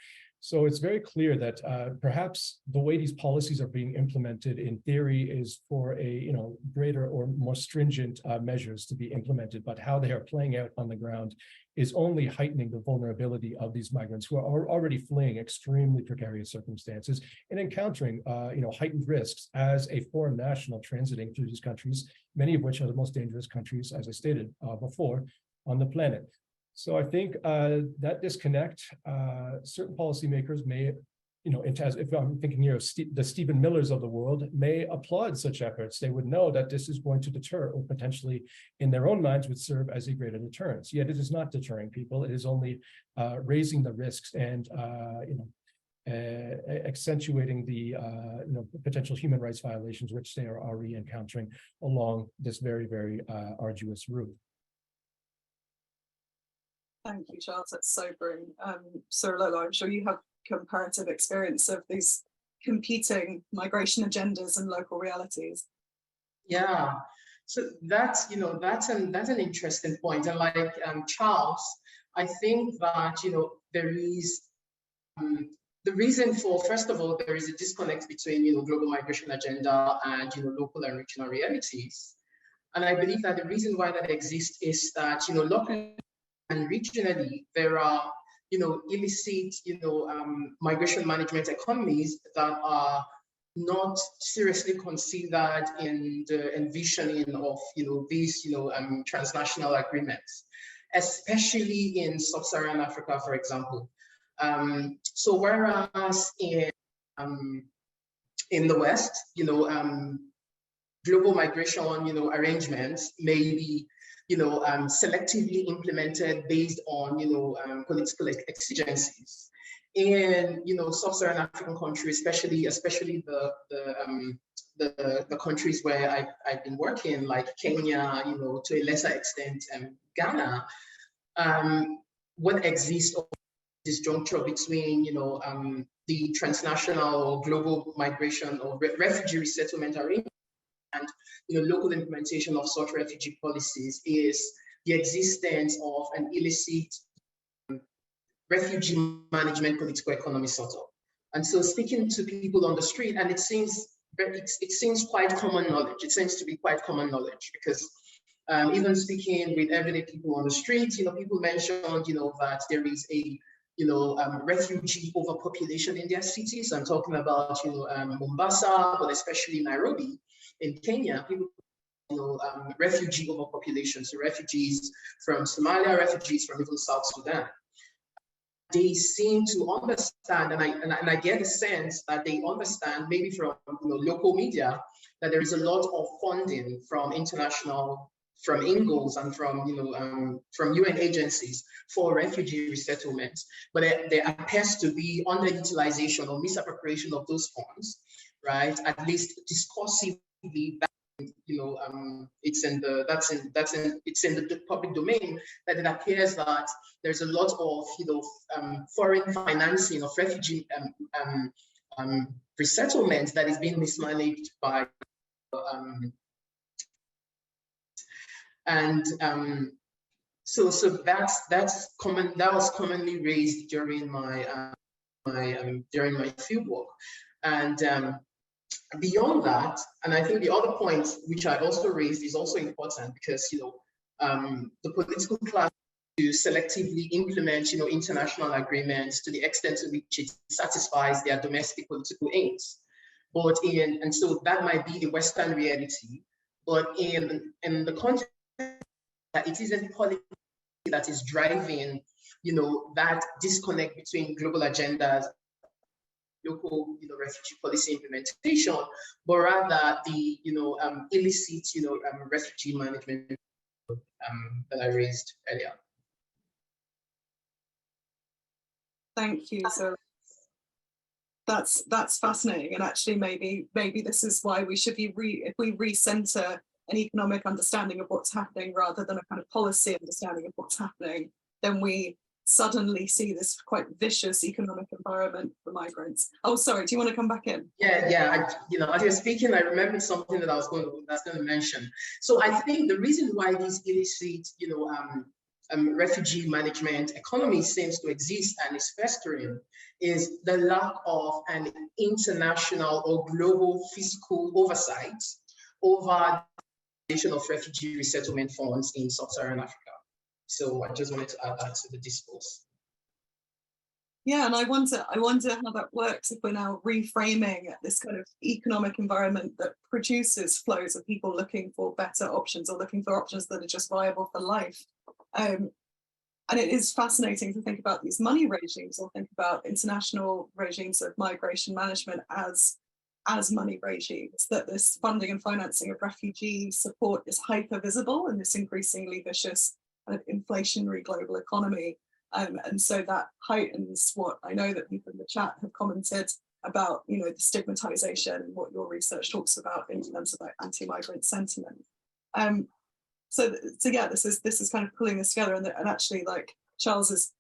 So it's very clear that perhaps the way these policies are being implemented in theory is for a greater or more stringent measures to be implemented, but how they are playing out on the ground is only heightening the vulnerability of these migrants who are already fleeing extremely precarious circumstances and encountering heightened risks as a foreign national transiting through these countries, many of which are the most dangerous countries, as I stated before, on the planet. So I think that disconnect, certain policymakers may, if I'm thinking here of the Stephen Millers of the world, may applaud such efforts. They would know that this is going to deter, or potentially in their own minds would serve as a greater deterrence. Yet it is not deterring people. It is only raising the risks and accentuating the potential human rights violations which they are already encountering along this very, very arduous route. Thank you, Charles. That's sobering. Surulola, I'm sure you have comparative experience of these competing migration agendas and local realities. Yeah, so that's an interesting point. And like Charles, I think that there is the reason for, first of all, there is a disconnect between global migration agenda and local and regional realities. And I believe that the reason why that exists is that locally and regionally, there are, illicit, migration management economies that are not seriously considered in the envisioning of, these, transnational agreements, especially in sub-Saharan Africa, for example. So whereas in the West, global migration, arrangements may be selectively implemented based on, political exigencies. In, sub-Saharan African countries, especially the countries where I've been working, like Kenya, to a lesser extent, Ghana, what exists of this juncture between, the transnational or global migration or refugee resettlement arrangement and local implementation of such refugee policies is the existence of an illicit refugee management political economy setup. And so speaking to people on the street, and it seems quite common knowledge. It seems to be quite common knowledge because even speaking with everyday people on the street, people mentioned, that there is a refugee overpopulation in their cities. I'm talking about, Mombasa, but especially Nairobi. In Kenya, people, refugee overpopulation, so refugees from Somalia, refugees from even South Sudan. They seem to understand, and I get a sense that they understand, maybe from local media, that there is a lot of funding from international, from INGOs and from UN agencies for refugee resettlement, but there appears to be underutilization or misappropriation of those funds, right? At least discursively it's in the public domain, that it appears that there's a lot of foreign financing of refugee resettlement that is being mismanaged by so that's common. That was commonly raised during my fieldwork, and beyond that, and I think the other point which I also raised is also important, because the political class to selectively implement international agreements to the extent to which it satisfies their domestic political aims, and so that might be the Western reality, but in the context that it isn't policy that is driving that disconnect between global agendas, local refugee policy implementation, but rather the illicit refugee management that I raised earlier. Thank you. So that's fascinating, and actually maybe this is why we should be if we recenter an economic understanding of what's happening rather than a kind of policy understanding of what's happening, then we suddenly see this quite vicious economic environment for migrants. Oh, sorry, do you want to come back in? Yeah. As you're speaking, I remembered something that I was going to mention. So I think the reason why these illicit, refugee management economy seems to exist and is festering is the lack of an international or global fiscal oversight over of refugee resettlement funds in sub-Saharan Africa. So I just wanted to add that to the discourse. Yeah, and I wonder how that works if we're now reframing this kind of economic environment that produces flows of people looking for better options or looking for options that are just viable for life. And it is fascinating to think about these money regimes, or think about international regimes of migration management as money regimes, that this funding and financing of refugee support is hyper visible in this increasingly vicious kind of inflationary global economy. And so that heightens what I know that people in the chat have commented about, the stigmatization and what your research talks about in terms of like anti-migrant sentiment. So yeah, this is kind of pulling this together, and actually like Charles's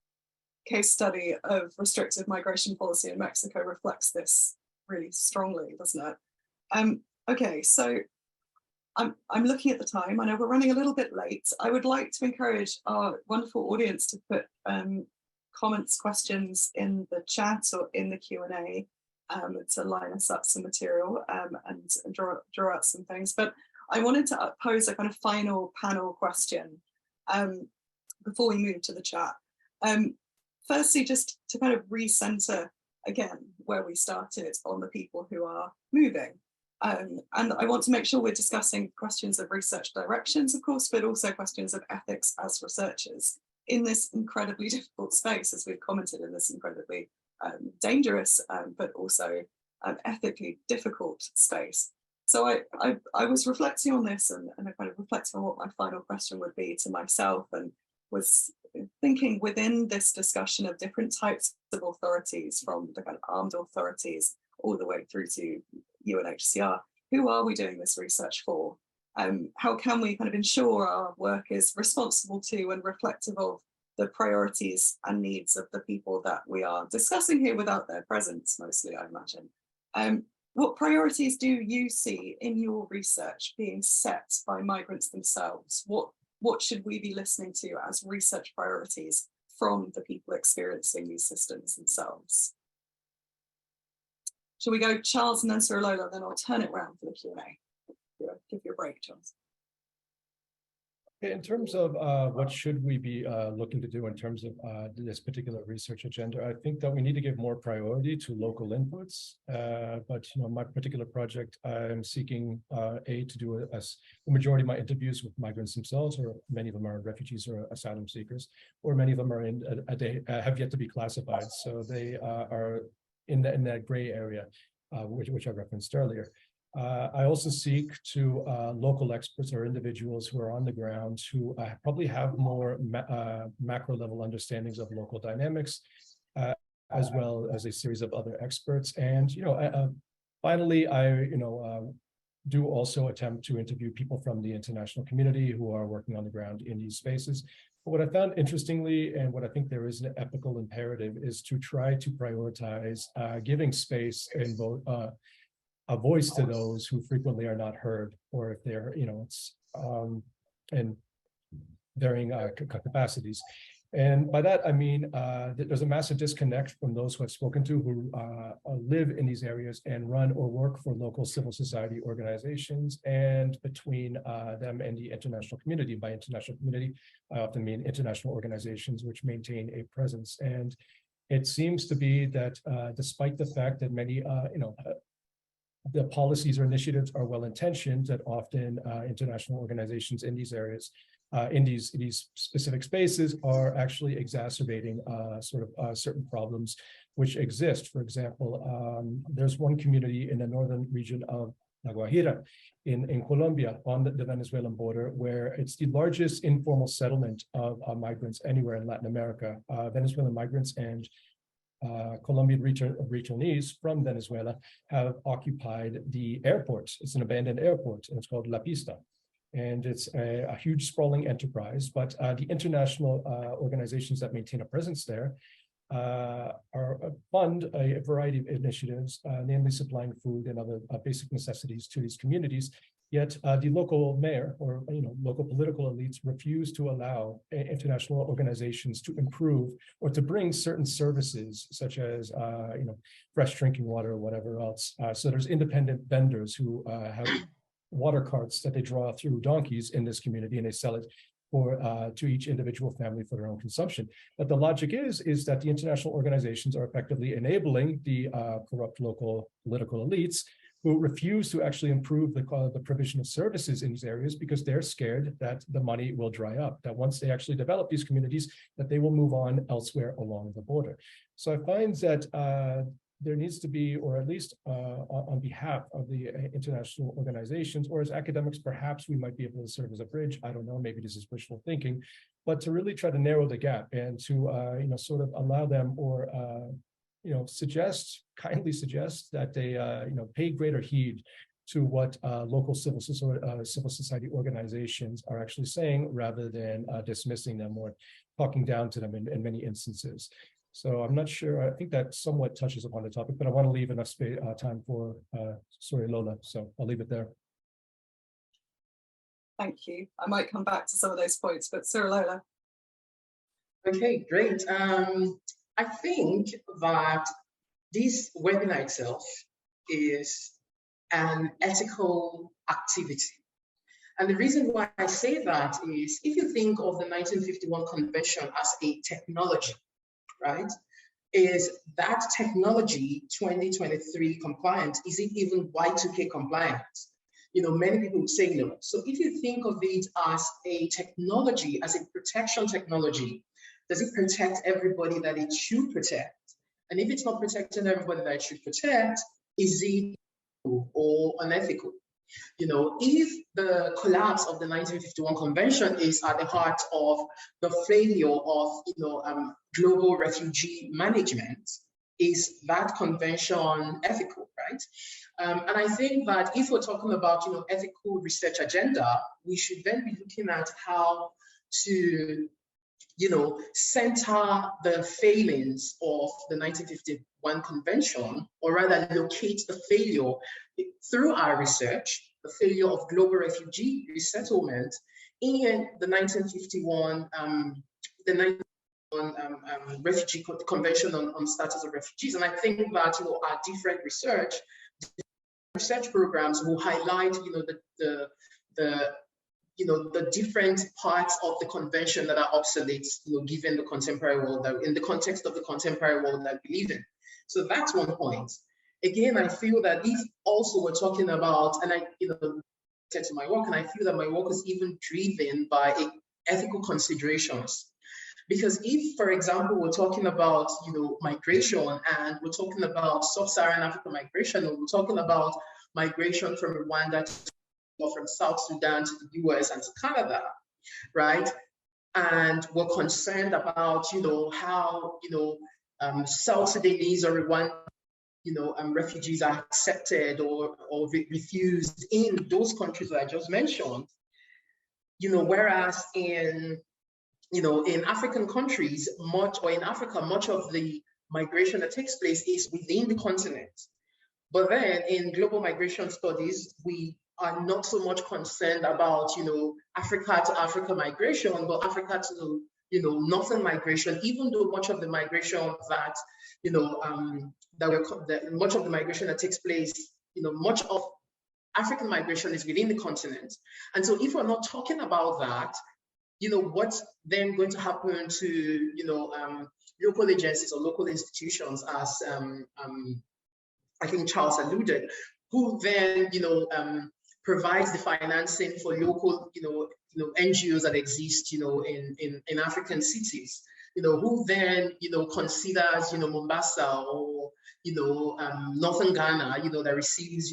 case study of restrictive migration policy in Mexico reflects this really strongly, doesn't it? Okay, so I'm looking at the time. I know we're running a little bit late. I would like to encourage our wonderful audience to put comments, questions in the chat or in the Q&A to line us up some material and draw out some things. But I wanted to pose a kind of final panel question before we move to the chat. Firstly, just to kind of recenter again where we started on the people who are moving. And I want to make sure we're discussing questions of research directions, of course, but also questions of ethics as researchers in this incredibly difficult space, as we've commented, in this incredibly dangerous, but also ethically difficult space. So I was reflecting on this and I kind of reflecting on what my final question would be to myself, and was thinking within this discussion of different types of authorities, from the kind of armed authorities all the way through to UNHCR. Who are we doing this research for? How can we kind of ensure our work is responsible to and reflective of the priorities and needs of the people that we are discussing here without their presence, mostly, I imagine. What priorities do you see in your research being set by migrants themselves? What should we be listening to as research priorities from the people experiencing these systems themselves? Shall we go Charles and then Surulola, then I'll turn it around for the Q&A. Give you a break, Charles. In terms of what should we be looking to do in terms of this particular research agenda, I think that we need to give more priority to local inputs. But my particular project, I'm seeking to do the majority of my interviews with migrants themselves, or many of them are refugees or asylum seekers, or many of them are have yet to be classified. So they are in that gray area, which I referenced earlier. I also seek to local experts or individuals who are on the ground who probably have more macro level understandings of local dynamics, as well as a series of other experts. And finally, I do also attempt to interview people from the international community who are working on the ground in these spaces. But what I found interestingly, and what I think there is an ethical imperative, is to try to prioritize giving space and a voice to those who frequently are not heard, or if they're, it's in varying capacities. And by that, I mean, there's a massive disconnect from those who I've spoken to who live in these areas and run or work for local civil society organizations, and between them and the international community. By international community, I often mean international organizations which maintain a presence. And it seems to be that despite the fact that many, the policies or initiatives are well-intentioned, that often international organizations in these areas, in these specific spaces, are actually exacerbating certain problems which exist. For example, there's one community in the northern region of La Guajira in Colombia on the Venezuelan border, where it's the largest informal settlement of migrants anywhere in Latin America. Venezuelan migrants and Colombian returnees from Venezuela have occupied the airport. It's an abandoned airport, and it's called La Pista. And it's a huge sprawling enterprise, but the international organizations that maintain a presence there fund a variety of initiatives, namely supplying food and other basic necessities to these communities. Yet the local mayor or local political elites refuse to allow international organizations to improve or to bring certain services such as fresh drinking water or whatever else. So there's independent vendors who have water carts that they draw through donkeys in this community, and they sell it to each individual family for their own consumption. But the logic is that the international organizations are effectively enabling the corrupt local political elites who refuse to actually improve the provision of services in these areas, because they're scared that the money will dry up, that once they actually develop these communities, that they will move on elsewhere along the border. So I find that there needs to be, or at least on behalf of the international organizations, or as academics, perhaps we might be able to serve as a bridge. I don't know, maybe this is wishful thinking, but to really try to narrow the gap and to sort of allow them, or kindly suggest that they pay greater heed to what local civil society organizations are actually saying, rather than dismissing them or talking down to them in many instances. So I'm not sure, I think that somewhat touches upon the topic, but I want to leave enough time for Surulola, so I'll leave it there. Thank you. I might come back to some of those points, but Surulola. Okay, great. I think that this webinar itself is an ethical activity. And the reason why I say that is, if you think of the 1951 Convention as a technology, right? Is that technology 2023 compliant? Is it even Y2K compliant? Many people would say no. So if you think of it as a technology, as a protection technology, does it protect everybody that it should protect? And if it's not protecting everybody that it should protect, is it ethical or unethical? If the collapse of the 1951 Convention is at the heart of the failure of, global refugee management, is that convention ethical, right? And I think that if we're talking about, ethical research agenda, we should then be looking at how to, center the failings of the 1951 Convention, or rather locate the failure through our research, the failure of global refugee resettlement in the 1951 Refugee Convention on status of refugees. And I think that our different research programs will highlight the different parts of the convention that are obsolete, given the contemporary world, that in the context of the contemporary world that we live in. So that's one point. Again, I feel that if also we're talking about, and I, to my work, and I feel that my work is even driven by ethical considerations. Because if, for example, we're talking about, migration, and we're talking about sub-Saharan African migration, or we're talking about migration from Rwanda or from South Sudan to the US and to Canada, right? And we're concerned about, how, South Sudanese or Rwanda refugees are accepted or refused in those countries that I just mentioned, whereas in African countries, much of the migration that takes place is within the continent. But then in global migration studies, we are not so much concerned about, Africa to Africa migration, but Africa to, northern migration, even though much of the migration that, much of the migration that takes place, much of African migration is within the continent. And so if we're not talking about that, what's then going to happen to, local agencies or local institutions, as I think Charles alluded, who then, provides the financing for local, NGOs that exist, in African cities, who then, considers, Mombasa or, Northern Ghana, that receives,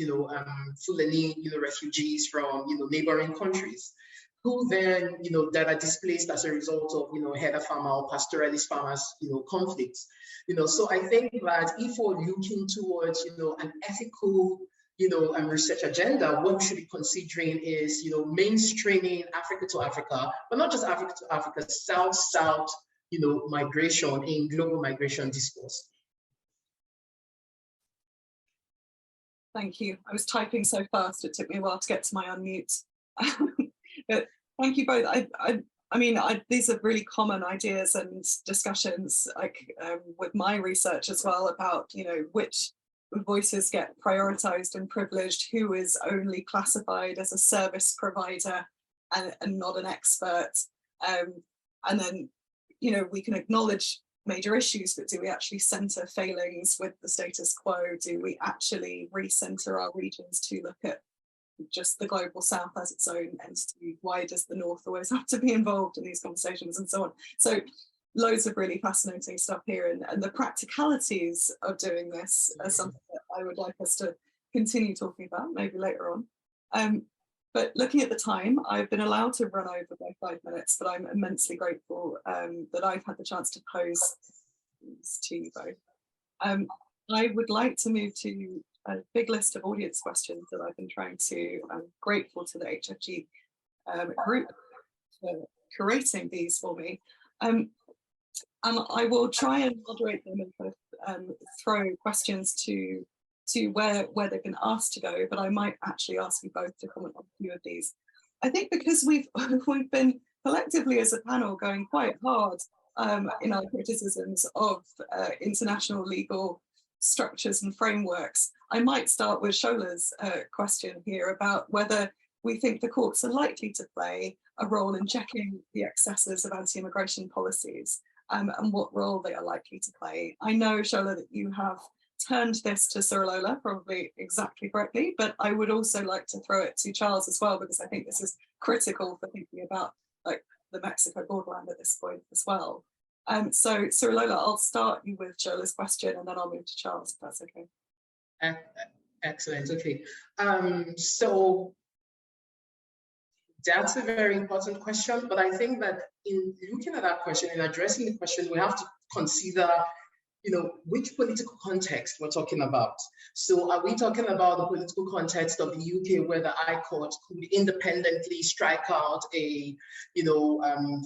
Fulani, refugees from, neighboring countries, who then, that are displaced as a result of, header farmer or pastoralist farmers, conflicts. So I think that if we're looking towards, an ethical, research agenda, what we should be considering is, mainstreaming Africa to Africa, but not just Africa to Africa, South-South, migration in global migration discourse. Thank you. I was typing so fast, it took me a while to get to my unmute. But thank you both. I mean, these are really common ideas and discussions, like with my research as well, about, which voices get prioritized and privileged, who is only classified as a service provider and not an expert. And then, we can acknowledge major issues, but do we actually center failings with the status quo? Do we actually recenter our regions to look at just the global south as its own entity? Why does the north always have to be involved in these conversations, and so on? So loads of really fascinating stuff here, and the practicalities of doing this are something that I would like us to continue talking about, maybe later on. But looking at the time, I've been allowed to run over by 5 minutes, but I'm immensely grateful that I've had the chance to pose these to you both. I would like to move to a big list of audience questions that I've been trying to. I'm grateful to the HFG group for curating these for me. And I will try and moderate them and kind of throw questions to where they've been asked to go, but I might actually ask you both to comment on a few of these. I think because we've been collectively as a panel going quite hard in our criticisms of international legal structures and frameworks, I might start with Shola's question here about whether we think the courts are likely to play a role in checking the excesses of anti-immigration policies, and what role they are likely to play. I know, Shola, that you have turned this to Surulola, probably exactly correctly, but I would also like to throw it to Charles as well, because I think this is critical for thinking about like the Mexico borderland at this point as well. So Surulola, I'll start you with Shola's question and then I'll move to Charles, if that's okay. Excellent, okay. So that's a very important question, but I think that in looking at that question and addressing the question, we have to consider, which political context we're talking about. So are we talking about the political context of the UK, where the High Court could independently strike out a,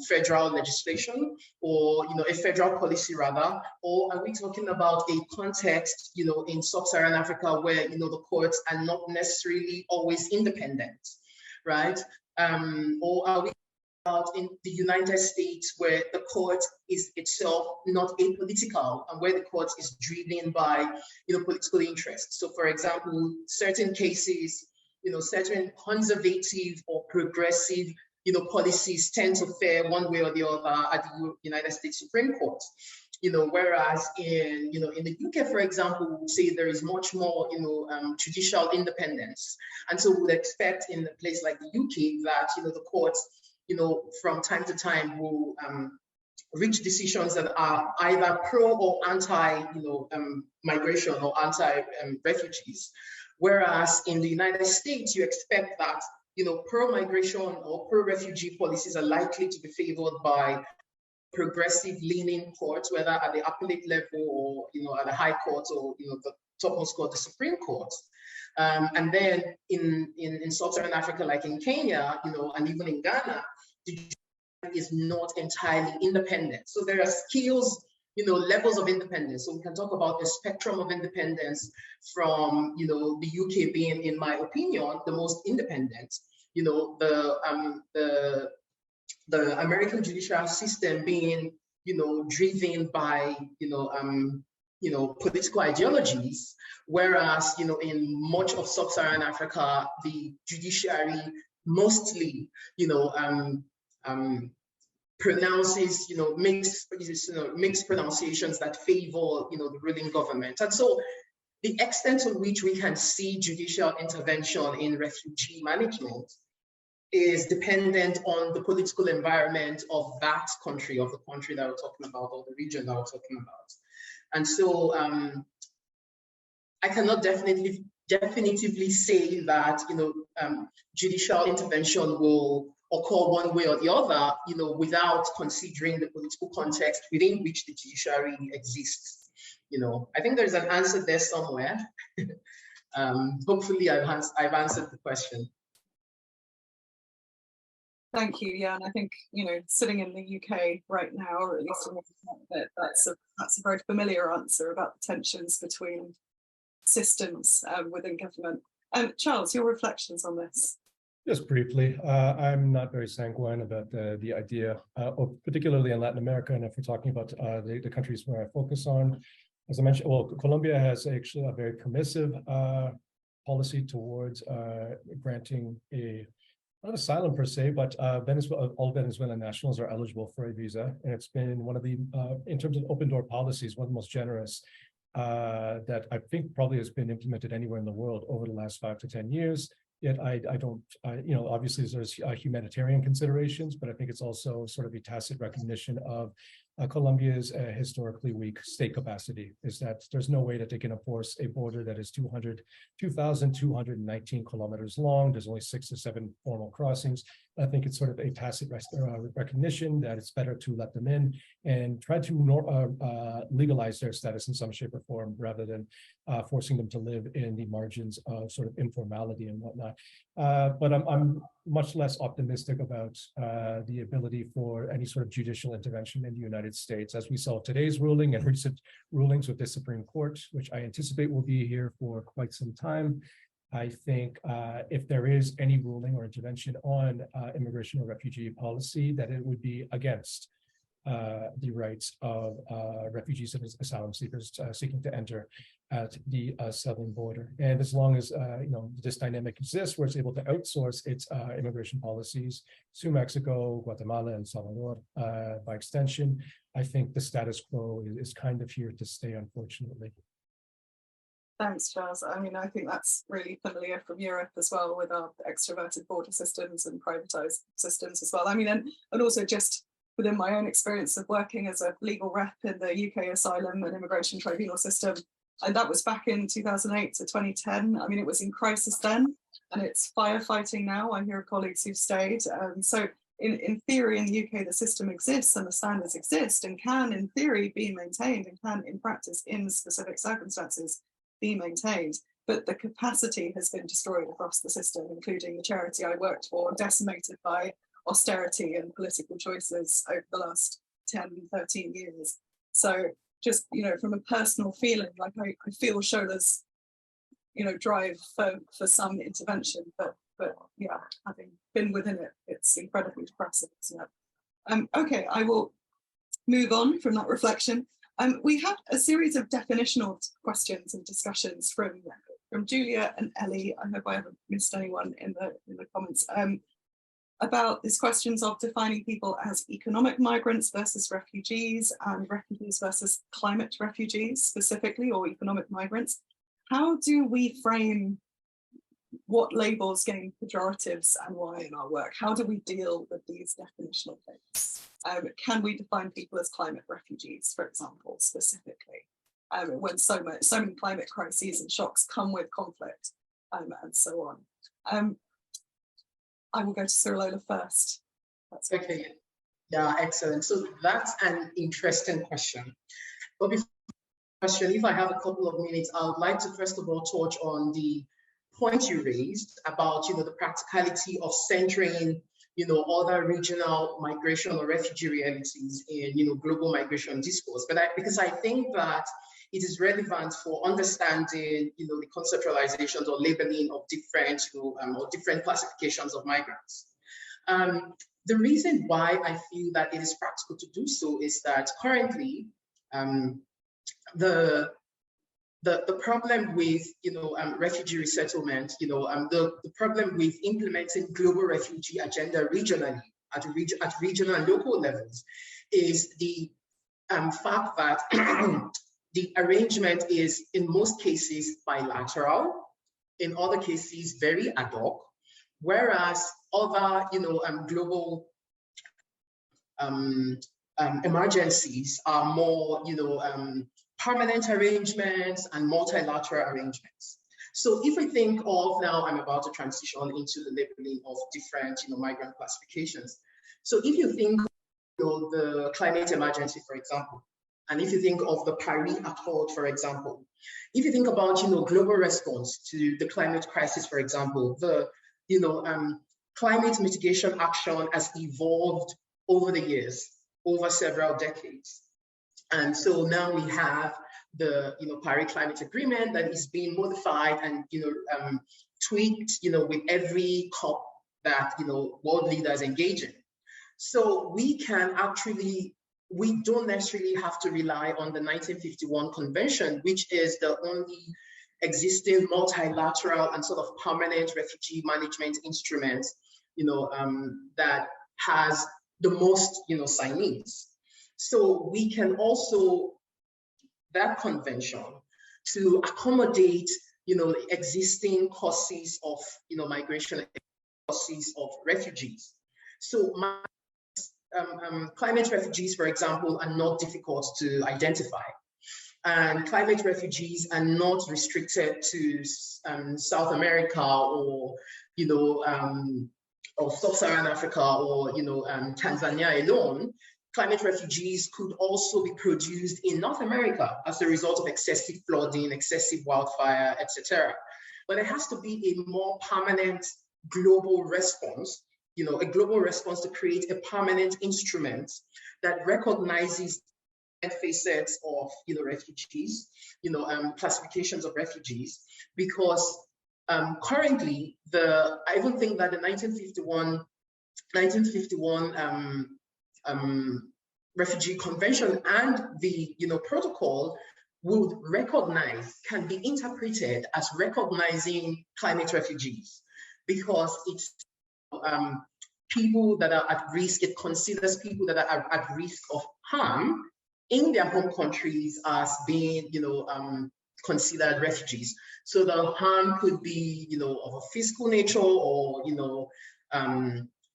federal legislation, or, a federal policy rather, or are we talking about a context, in sub-Saharan Africa where, the courts are not necessarily always independent, right? Or are we about in the United States, where the court is itself not apolitical and where the court is driven by, political interests? So, for example, certain cases, certain conservative or progressive, policies tend to fare one way or the other at the United States Supreme Court. Whereas in the UK, for example, we would say there is much more, judicial independence. And so we would expect in a place like the UK that, the courts, from time to time will reach decisions that are either pro or anti, migration or anti-refugees. Whereas in the United States, you expect that, pro-migration or pro-refugee policies are likely to be favored by progressive leaning courts, whether at the appellate level or, at the high court or, the topmost court, the Supreme Court. And then in sub-Saharan Africa, like in Kenya, and even in Ghana, the judiciary is not entirely independent. So there are skills, levels of independence. So we can talk about the spectrum of independence from, the UK being, in my opinion, the most independent. The American judicial system being, driven by, political ideologies, whereas, in much of sub-Saharan Africa, the judiciary mostly, pronounces, mixed pronunciations that favor, the ruling government. And so the extent to which we can see judicial intervention in refugee management is dependent on the political environment of that country, of the country that we're talking about, or the region that we're talking about. And so I cannot definitively say that, judicial intervention will occur one way or the other, without considering the political context within which the judiciary exists. I think there's an answer there somewhere. Hopefully I've answered the question. Thank you. Yeah, and I think, sitting in the UK right now, or at least that's a very familiar answer about the tensions between systems within government. Charles, your reflections on this? Just briefly, I'm not very sanguine about the idea, particularly in Latin America. And if we're talking about the countries where I focus on, as I mentioned, well, Colombia has actually a very permissive policy towards granting not asylum per se, but Venezuela, all Venezuelan nationals are eligible for a visa. And it's been one of the, in terms of open door policies, one of the most generous that I think probably has been implemented anywhere in the world over the last 5 to 10 years. Yet I don't, obviously there's humanitarian considerations, but I think it's also sort of a tacit recognition of Colombia's historically weak state capacity, is that there's no way that they can enforce a border that is 2,219 kilometers long. There's only 6 or 7 formal crossings. I think it's sort of a tacit recognition that it's better to let them in and try to legalize their status in some shape or form, rather than forcing them to live in the margins of sort of informality and whatnot. But I'm much less optimistic about the ability for any sort of judicial intervention in the United States, as we saw today's ruling and recent rulings with the Supreme Court, which I anticipate will be here for quite some time. I think if there is any ruling or intervention on immigration or refugee policy, that it would be against the rights of refugees and asylum seekers seeking to enter at the southern border. And as long as this dynamic exists, where it's able to outsource its immigration policies to Mexico, Guatemala, and Salvador by extension, I think the status quo is kind of here to stay, unfortunately. Thanks, Charles. I mean, I think that's really familiar from Europe as well, with our extroverted border systems and privatized systems as well. I mean, and also just within my own experience of working as a legal rep in the UK asylum and immigration tribunal system, and that was back in 2008 to 2010. I mean, it was in crisis then, and it's firefighting now. I hear of colleagues who've stayed. So in theory, in the UK, the system exists and the standards exist and can, in theory, be maintained, and can, in practice, in specific circumstances, be maintained. But the capacity has been destroyed across the system, including the charity I worked for, decimated by austerity and political choices over the last 10, 13 years. So just, from a personal feeling, like I feel Shola's, drive for some intervention, but yeah, having been within it, it's incredibly depressing, isn't it? Okay, I will move on from that reflection. We had a series of definitional questions and discussions from Julia and Ellie. I hope I haven't missed anyone in the comments. About these questions of defining people as economic migrants versus refugees, and refugees versus climate refugees specifically, or economic migrants. How do we frame what labels gain pejoratives and why in our work? How do we deal with these definitional things? Can we define people as climate refugees, for example, specifically, when so many climate crises and shocks come with conflict, and so on? I will go to Surulola first. That's okay. Yeah, excellent. So that's an interesting question. But before question, if I have a couple of minutes, I would like to first of all touch on the point you raised about, the practicality of centering, other regional migration or refugee realities in, global migration discourse. But because I think that it is relevant for understanding, the conceptualizations or labeling of different, or different classifications of migrants. The reason why I feel that it is practical to do so is that currently, the problem with refugee resettlement, the problem with implementing global refugee agenda regionally at regional and local levels is the fact that the arrangement is in most cases bilateral, in other cases very ad hoc, whereas other global emergencies are more permanent arrangements and multilateral arrangements. So if we think of now, I'm about to transition into the labeling of different migrant classifications. So if you think of the climate emergency, for example, and if you think of the Paris Accord, for example, if you think about global response to the climate crisis, for example, the climate mitigation action has evolved over the years, over several decades. And so now we have the Paris Climate Agreement that is being modified and tweaked with every COP that world leaders engage in. So we don't necessarily have to rely on the 1951 Convention, which is the only existing multilateral and sort of permanent refugee management instrument that has the most signees. So we can also, that convention, to accommodate existing causes of migration, causes of refugees. So climate refugees, for example, are not difficult to identify. And climate refugees are not restricted to South America or or Sub-Saharan Africa or Tanzania alone. Climate refugees could also be produced in North America as a result of excessive flooding, excessive wildfire, etc. But it has to be a more permanent global response, a global response to create a permanent instrument that recognizes facets of refugees, classifications of refugees, because currently I even think that the 1951 Refugee Convention and the protocol would can be interpreted as recognizing climate refugees, because it's people that are at risk. It considers people that are at risk of harm in their home countries as being considered refugees. So the harm could be of a physical nature or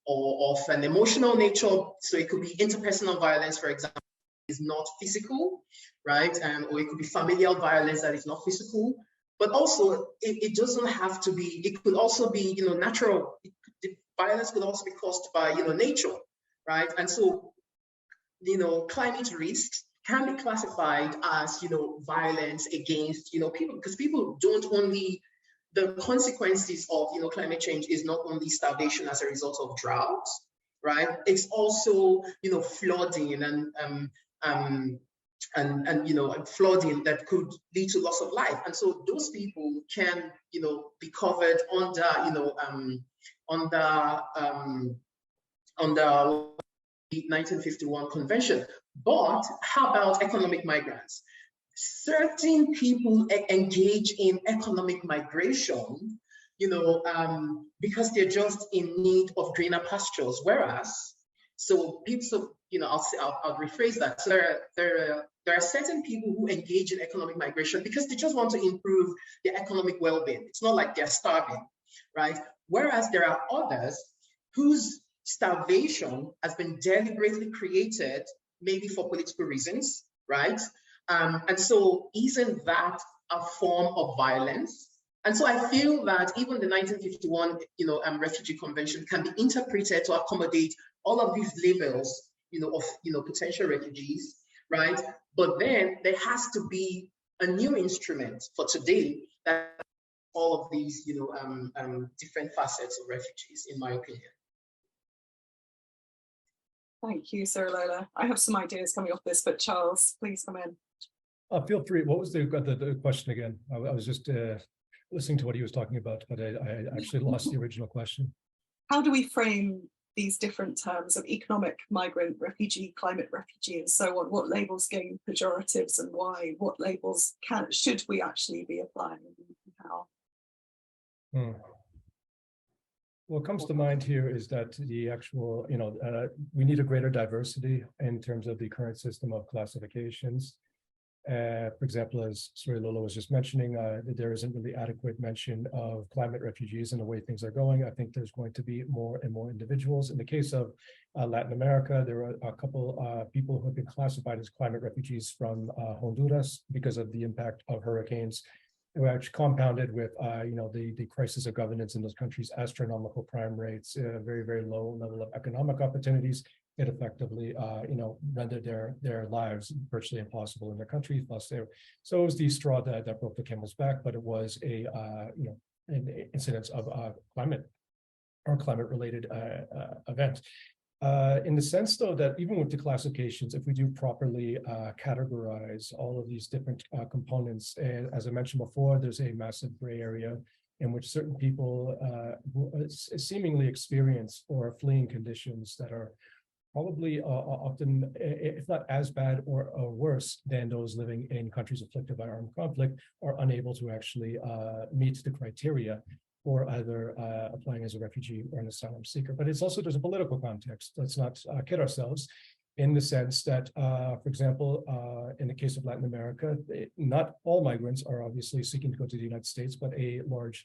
or of an emotional nature. So it could be interpersonal violence, for example, is not physical, right? Or it could be familial violence that is not physical. But also, it doesn't have to be. It could also be, natural. The violence could also be caused by, nature, right? And so, climate risks can be classified as, violence against, people, because people don't only. The consequences of climate change is not only starvation as a result of droughts, right? It's also flooding and flooding that could lead to loss of life, and so those people can be covered under the 1951 Convention. But how about economic migrants? Certain people engage in economic migration, because they're just in need of greener pastures. Whereas, I'll rephrase that. So there are certain people who engage in economic migration because they just want to improve their economic well-being. It's not like they're starving, right? Whereas there are others whose starvation has been deliberately created, maybe for political reasons, right? And so isn't that a form of violence? And so I feel that even the 1951 Refugee Convention can be interpreted to accommodate all of these labels of potential refugees, right? But then there has to be a new instrument for today that all of these, different facets of refugees, in my opinion. Thank you, Surulola. I have some ideas coming off this, but Charles, please come in. Feel free. What was the question again? I was just listening to what he was talking about, but I actually lost the original question. How do we frame these different terms of economic migrant, refugee, climate refugee, and so on? What labels gain pejoratives and why? What labels should we actually be applying and how? What comes to mind here is that the actual, we need a greater diversity in terms of the current system of classifications. For example, as Surulola was just mentioning, there isn't really adequate mention of climate refugees and the way things are going. I think there's going to be more and more individuals. In the case of Latin America, there are a couple people who have been classified as climate refugees from Honduras because of the impact of hurricanes, which compounded with, the crisis of governance in those countries, astronomical crime rates, very, very low level of economic opportunities. It effectively, rendered their lives virtually impossible in their country. So it was the straw that broke the camel's back, but it was an incidence of climate or climate-related event. In the sense, though, that even with the classifications, if we do properly categorize all of these different components, and as I mentioned before, there's a massive gray area in which certain people seemingly experience or fleeing conditions that are probably often, if not as bad or worse than those living in countries afflicted by armed conflict, are unable to actually meet the criteria for either applying as a refugee or an asylum seeker. But there's a political context. Let's not kid ourselves, in the sense that, for example, in the case of Latin America, not all migrants are obviously seeking to go to the United States, but a large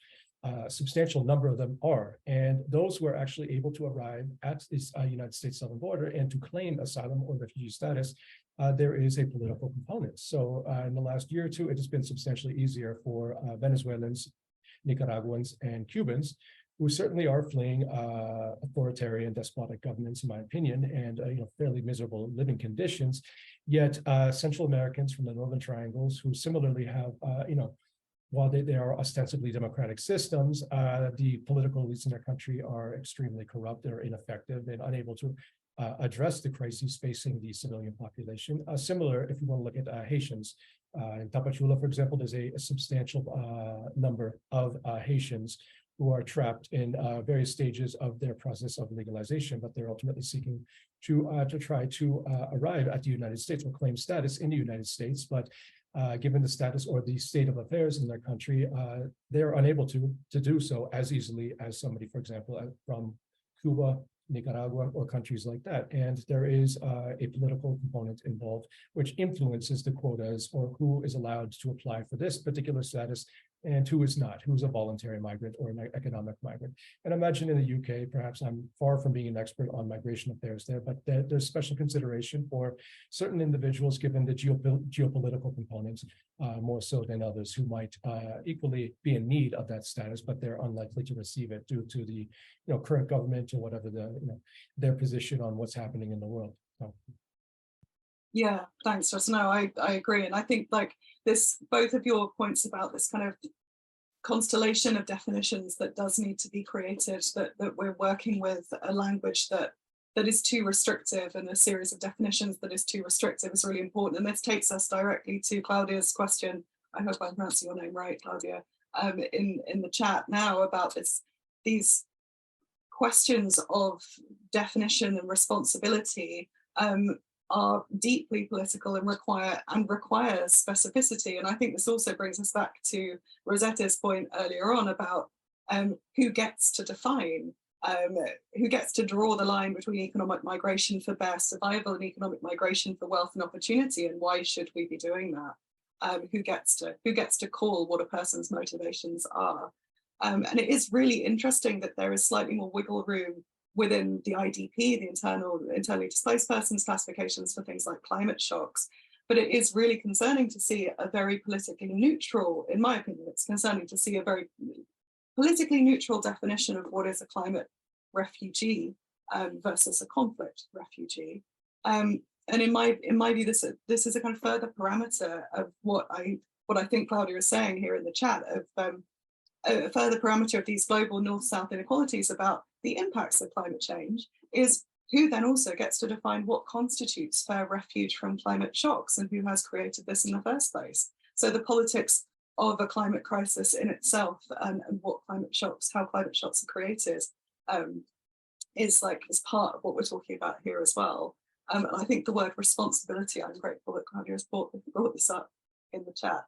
substantial number of them are. And those who are actually able to arrive at this United States southern border and to claim asylum or refugee status, there is a political component. So in the last year or two, it has been substantially easier for Venezuelans, Nicaraguans, and Cubans, who certainly are fleeing authoritarian, despotic governments, in my opinion, and fairly miserable living conditions. Yet Central Americans from the Northern Triangles, who similarly have, while they are ostensibly democratic systems, the political elites in their country are extremely corrupt or ineffective and unable to address the crises facing the civilian population. Similar, if you want to look at Haitians. In Tapachula, for example, there's a substantial number of Haitians who are trapped in various stages of their process of legalization, but they're ultimately seeking to try to arrive at the United States or claim status in the United States. But given the status or the state of affairs in their country, they're unable to do so as easily as somebody, for example, from Cuba, Nicaragua, or countries like that. And there is a political component involved, which influences the quotas or who is allowed to apply for this particular status and who is not, who's a voluntary migrant or an economic migrant. And imagine in the UK, perhaps I'm far from being an expert on migration affairs there, but there's special consideration for certain individuals given the geopolitical components, more so than others who might equally be in need of that status, but they're unlikely to receive it due to the current government or whatever their position on what's happening in the world. So. Yeah, thanks, Justin. No, I agree. And I think both of your points about this kind of constellation of definitions that does need to be created, that we're working with a language that is too restrictive and a series of definitions that is too restrictive is really important. And this takes us directly to Claudia's question. I hope I'm pronouncing your name right, Claudia, in the chat now about these questions of definition and responsibility are deeply political and require specificity. And I think this also brings us back to Rosetta's point earlier on about who gets to define, who gets to draw the line between economic migration for bare survival and economic migration for wealth and opportunity, and why should we be doing that? Who gets to call what a person's motivations are? And it is really interesting that there is slightly more wiggle room within the IDP, the internally displaced persons classifications for things like climate shocks. But it is really concerning to see a very politically neutral, in my opinion, it's concerning to see a very politically neutral definition of what is a climate refugee versus a conflict refugee. And in my view, this is a kind of further parameter of what I what I think Claudia is saying here in the chat of a further parameter of these global north-south inequalities about the impacts of climate change is who then also gets to define what constitutes fair refuge from climate shocks and who has created this in the first place. So the politics of a climate crisis in itself and what climate shocks, how climate shocks are created is part of what we're talking about here as well. And I think the word responsibility, I'm grateful that Claudia has brought this up in the chat.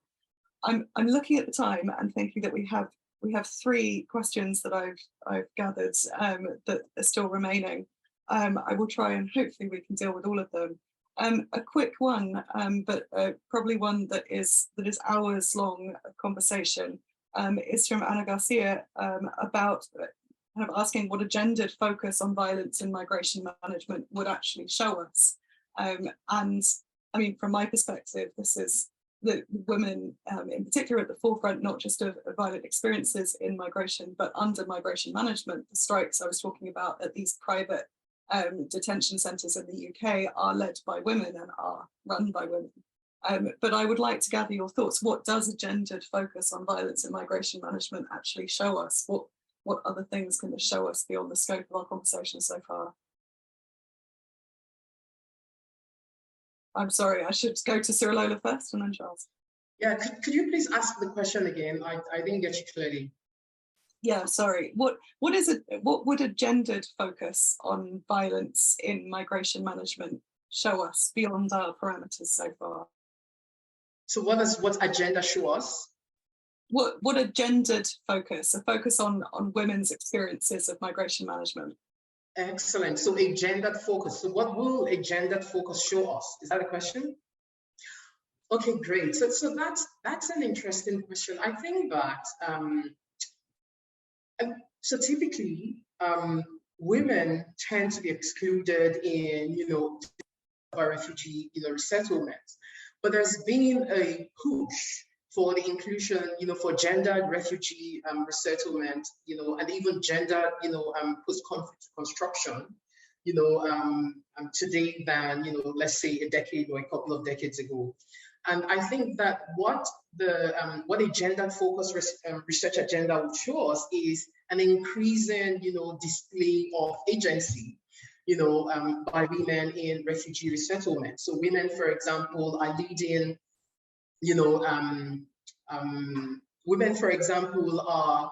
I'm looking at the time and thinking that we have 3 questions that I've gathered that are still remaining. I will try and hopefully we can deal with all of them. A quick one, but probably one that is hours long conversation is from Ana Garcia about kind of asking what a gendered focus on violence in migration management would actually show us. And I mean, from my perspective, this is the women in particular at the forefront, not just of violent experiences in migration, but under migration management. The strikes I was talking about at these private detention centres in the UK are led by women and are run by women. But I would like to gather your thoughts. What does a gendered focus on violence in migration management actually show us? What other things can this show us beyond the scope of our conversation so far? I'm sorry, I should go to Surulola first and then Charles. Yeah, could you please ask the question again? I didn't get you clearly. Yeah, sorry. What would a gendered focus on violence in migration management show us beyond our parameters so far? So what agenda show us? What a gendered focus, a focus on women's experiences of migration management. Excellent. So a gendered focus. So what will a gendered focus show us? Is that a question? Okay, great. So that's an interesting question. I think that so typically women tend to be excluded in refugee resettlement, but there's been a push for the inclusion, for gendered refugee resettlement, and even gendered, post-conflict construction, today than, let's say a decade or a couple of decades ago. And I think that what a gendered focused research agenda would show us is an increasing, display of agency, by women in refugee resettlement. So women, for example, are leading, women, for example, are,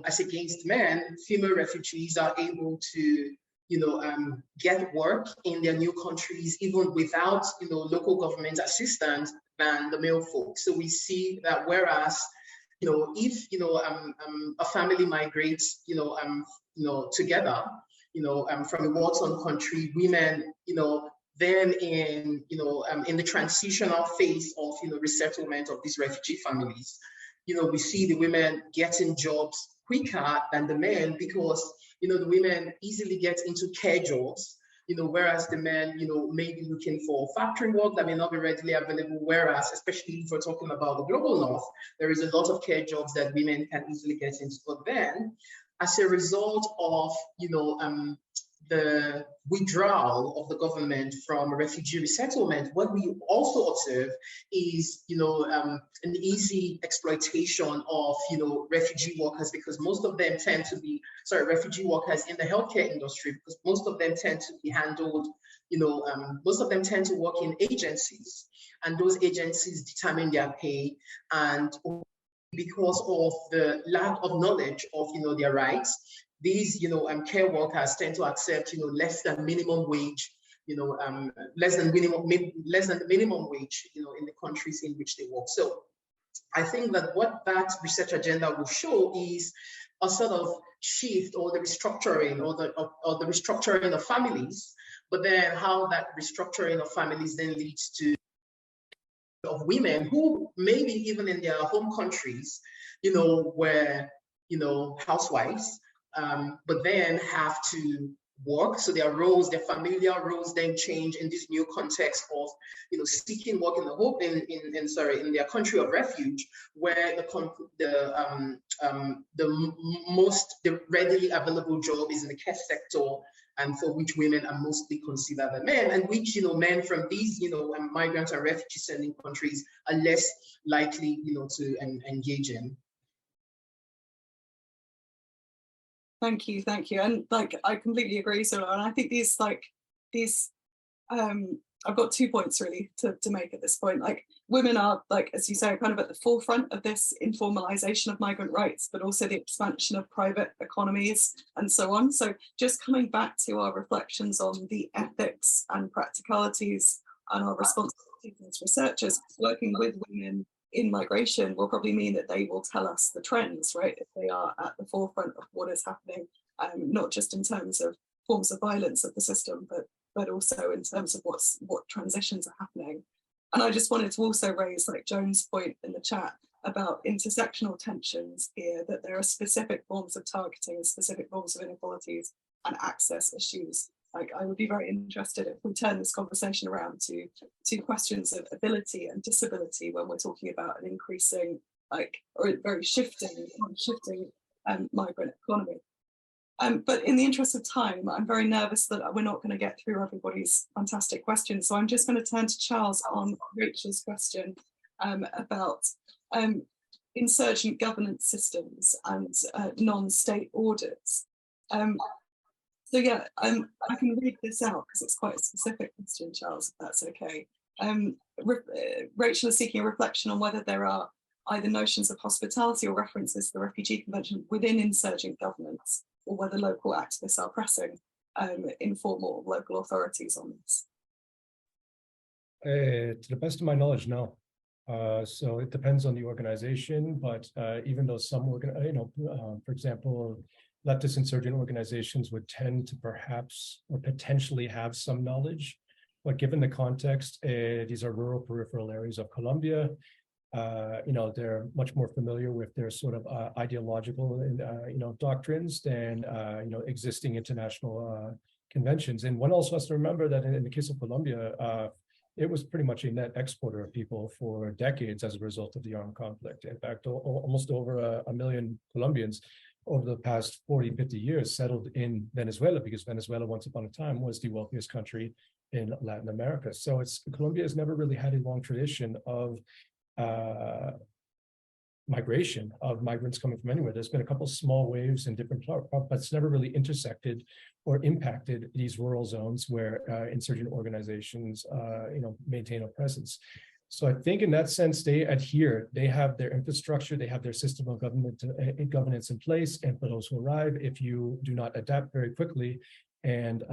as against men, female refugees are able to, get work in their new countries, even without, local government assistance than the male folks. So we see that whereas, if, a family migrates, together, from a war-torn country, women, then in the transitional phase of resettlement of these refugee families, we see the women getting jobs quicker than the men because the women easily get into care jobs, whereas the men may be looking for factory work that may not be readily available. Whereas, especially if we're talking about the global north, there is a lot of care jobs that women can easily get into. But then, as a result of the withdrawal of the government from refugee resettlement, what we also observe is, an easy exploitation of, refugee workers, because most of them tend to be, refugee workers in the healthcare industry, because most of them tend to be handled, most of them tend to work in agencies, and those agencies determine their pay, and because of the lack of knowledge of, their rights, these, care workers tend to accept, less than minimum wage, less than the minimum wage, in the countries in which they work. So I think that what that research agenda will show is a sort of shift or the restructuring or the restructuring of families, but then how that restructuring of families then leads to of women who maybe even in their home countries, were, housewives, but then have to work. So their roles, their familiar roles then change in this new context of, seeking work in in their country of refuge, where the readily available job is in the care sector, and for which women are mostly considered the men, and which, men from these, migrant and refugee sending countries are less likely, to engage in. Thank you. And I completely agree, Surulola. And I think I've got 2 points really to make at this point. Like, women are, as you say, kind of at the forefront of this informalization of migrant rights, but also the expansion of private economies and so on. So just coming back to our reflections on the ethics and practicalities and our responsibilities as researchers, working with women in migration will probably mean that they will tell us the trends, right? If they are at the forefront of what is happening, not just in terms of forms of violence of the system, but also in terms of what transitions are happening. And I just wanted to also raise, like Joan's point in the chat about intersectional tensions here, that there are specific forms of targeting, specific forms of inequalities and access issues. Like, I would be very interested if we turn this conversation around to questions of ability and disability when we're talking about an increasing, or a very shifting migrant economy. But in the interest of time, I'm very nervous that we're not going to get through everybody's fantastic questions. So I'm just going to turn to Charles on Rachel's question about insurgent governance systems and non-state orders. So yeah, I can read this out because it's quite a specific question, Charles, if that's okay. Rachel is seeking a reflection on whether there are either notions of hospitality or references to the Refugee Convention within insurgent governments, or whether local activists are pressing informal local authorities on this. To the best of my knowledge, no. So it depends on the organization, but even though some, for example, leftist insurgent organizations would tend to perhaps or potentially have some knowledge, but given the context, these are rural peripheral areas of Colombia. They're much more familiar with their sort of ideological doctrines than existing international conventions. And one also has to remember that in the case of Colombia, it was pretty much a net exporter of people for decades as a result of the armed conflict. In fact, almost over a million Colombians over the past 40, 50 years settled in Venezuela, because Venezuela once upon a time was the wealthiest country in Latin America. So Colombia has never really had a long tradition of migration of migrants coming from anywhere. There's been a couple of small waves in different parts, but it's never really intersected or impacted these rural zones where insurgent organizations maintain a presence. So I think in that sense, they adhere, they have their infrastructure, they have their system of governance in place. And for those who arrive, if you do not adapt very quickly and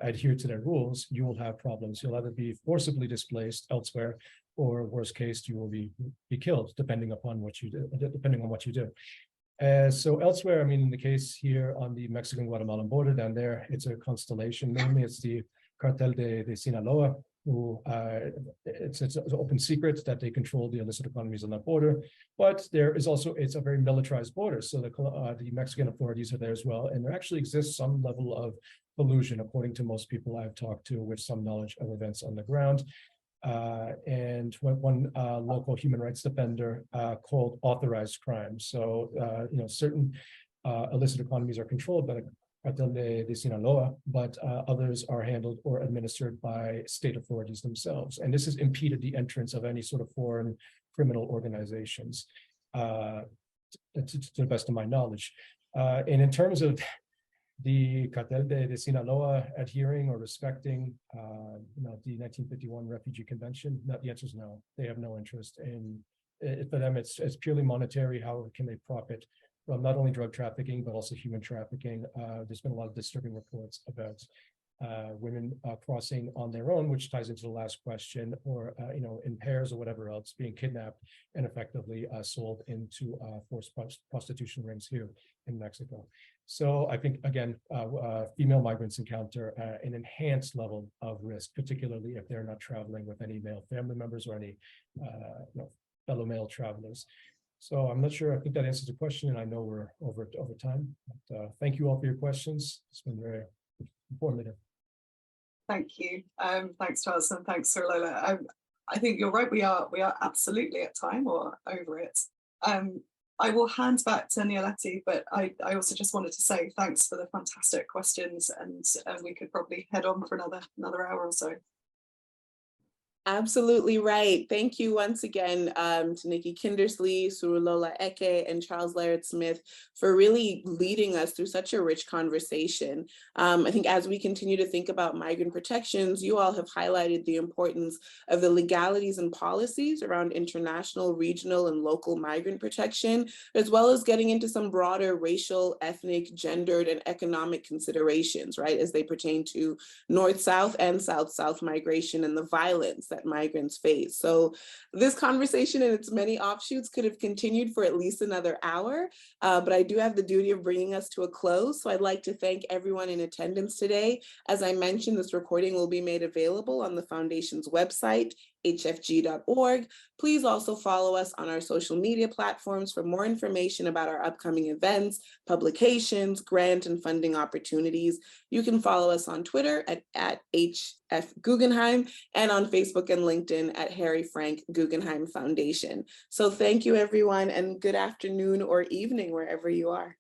adhere to their rules, you will have problems. You'll either be forcibly displaced elsewhere, or worst case, you will be killed, depending on what you do. So elsewhere, I mean, in the case here on the Mexican-Guatemalan border down there, it's a constellation. Mainly, it's the Cartel de Sinaloa, who it's an open secret that they control the illicit economies on that border. But there is also, it's a very militarized border. So the Mexican authorities are there as well. And there actually exists some level of collusion, according to most people I've talked to, with some knowledge of events on the ground. And one local human rights defender called authorized crime. So, certain illicit economies are controlled by the Cartel de Sinaloa, but others are handled or administered by state authorities themselves. And this has impeded the entrance of any sort of foreign criminal organizations, to the best of my knowledge. And in terms of the Cartel de Sinaloa adhering or respecting the 1951 Refugee Convention, the answer is no. They have no interest in it. For them, it's purely monetary. How can they profit from not only drug trafficking, but also human trafficking? There's been a lot of disturbing reports about women crossing on their own, which ties into the last question, or in pairs or whatever else, being kidnapped and effectively sold into forced prostitution rings here in Mexico. So I think, again, female migrants encounter an enhanced level of risk, particularly if they're not traveling with any male family members or any fellow male travelers. So I'm not sure. I think that answers the question, and I know we're over time. But, thank you all for your questions. It's been very informative. Thank you. Thanks, Charles, and thanks, Surulola. I think you're right. We are absolutely at time or over it. I will hand back to Nialetti, but I also just wanted to say thanks for the fantastic questions, and we could probably head on for another hour or so. Absolutely right. Thank you once again to Nicki Kindersley, Surulola Eke, and Charles Larratt-Smith for really leading us through such a rich conversation. I think as we continue to think about migrant protections, you all have highlighted the importance of the legalities and policies around international, regional, and local migrant protection, as well as getting into some broader racial, ethnic, gendered, and economic considerations, right, as they pertain to North-South and South-South migration and the violence that migrants face. So this conversation and its many offshoots could have continued for at least another hour, but I do have the duty of bringing us to a close. So I'd like to thank everyone in attendance today. As I mentioned, this recording will be made available on the Foundation's website, hfg.org. Please also follow us on our social media platforms for more information about our upcoming events, publications, grant and funding opportunities. You can follow us on Twitter at HF Guggenheim and on Facebook and LinkedIn at Harry Frank Guggenheim Foundation. So thank you, everyone, and good afternoon or evening wherever you are.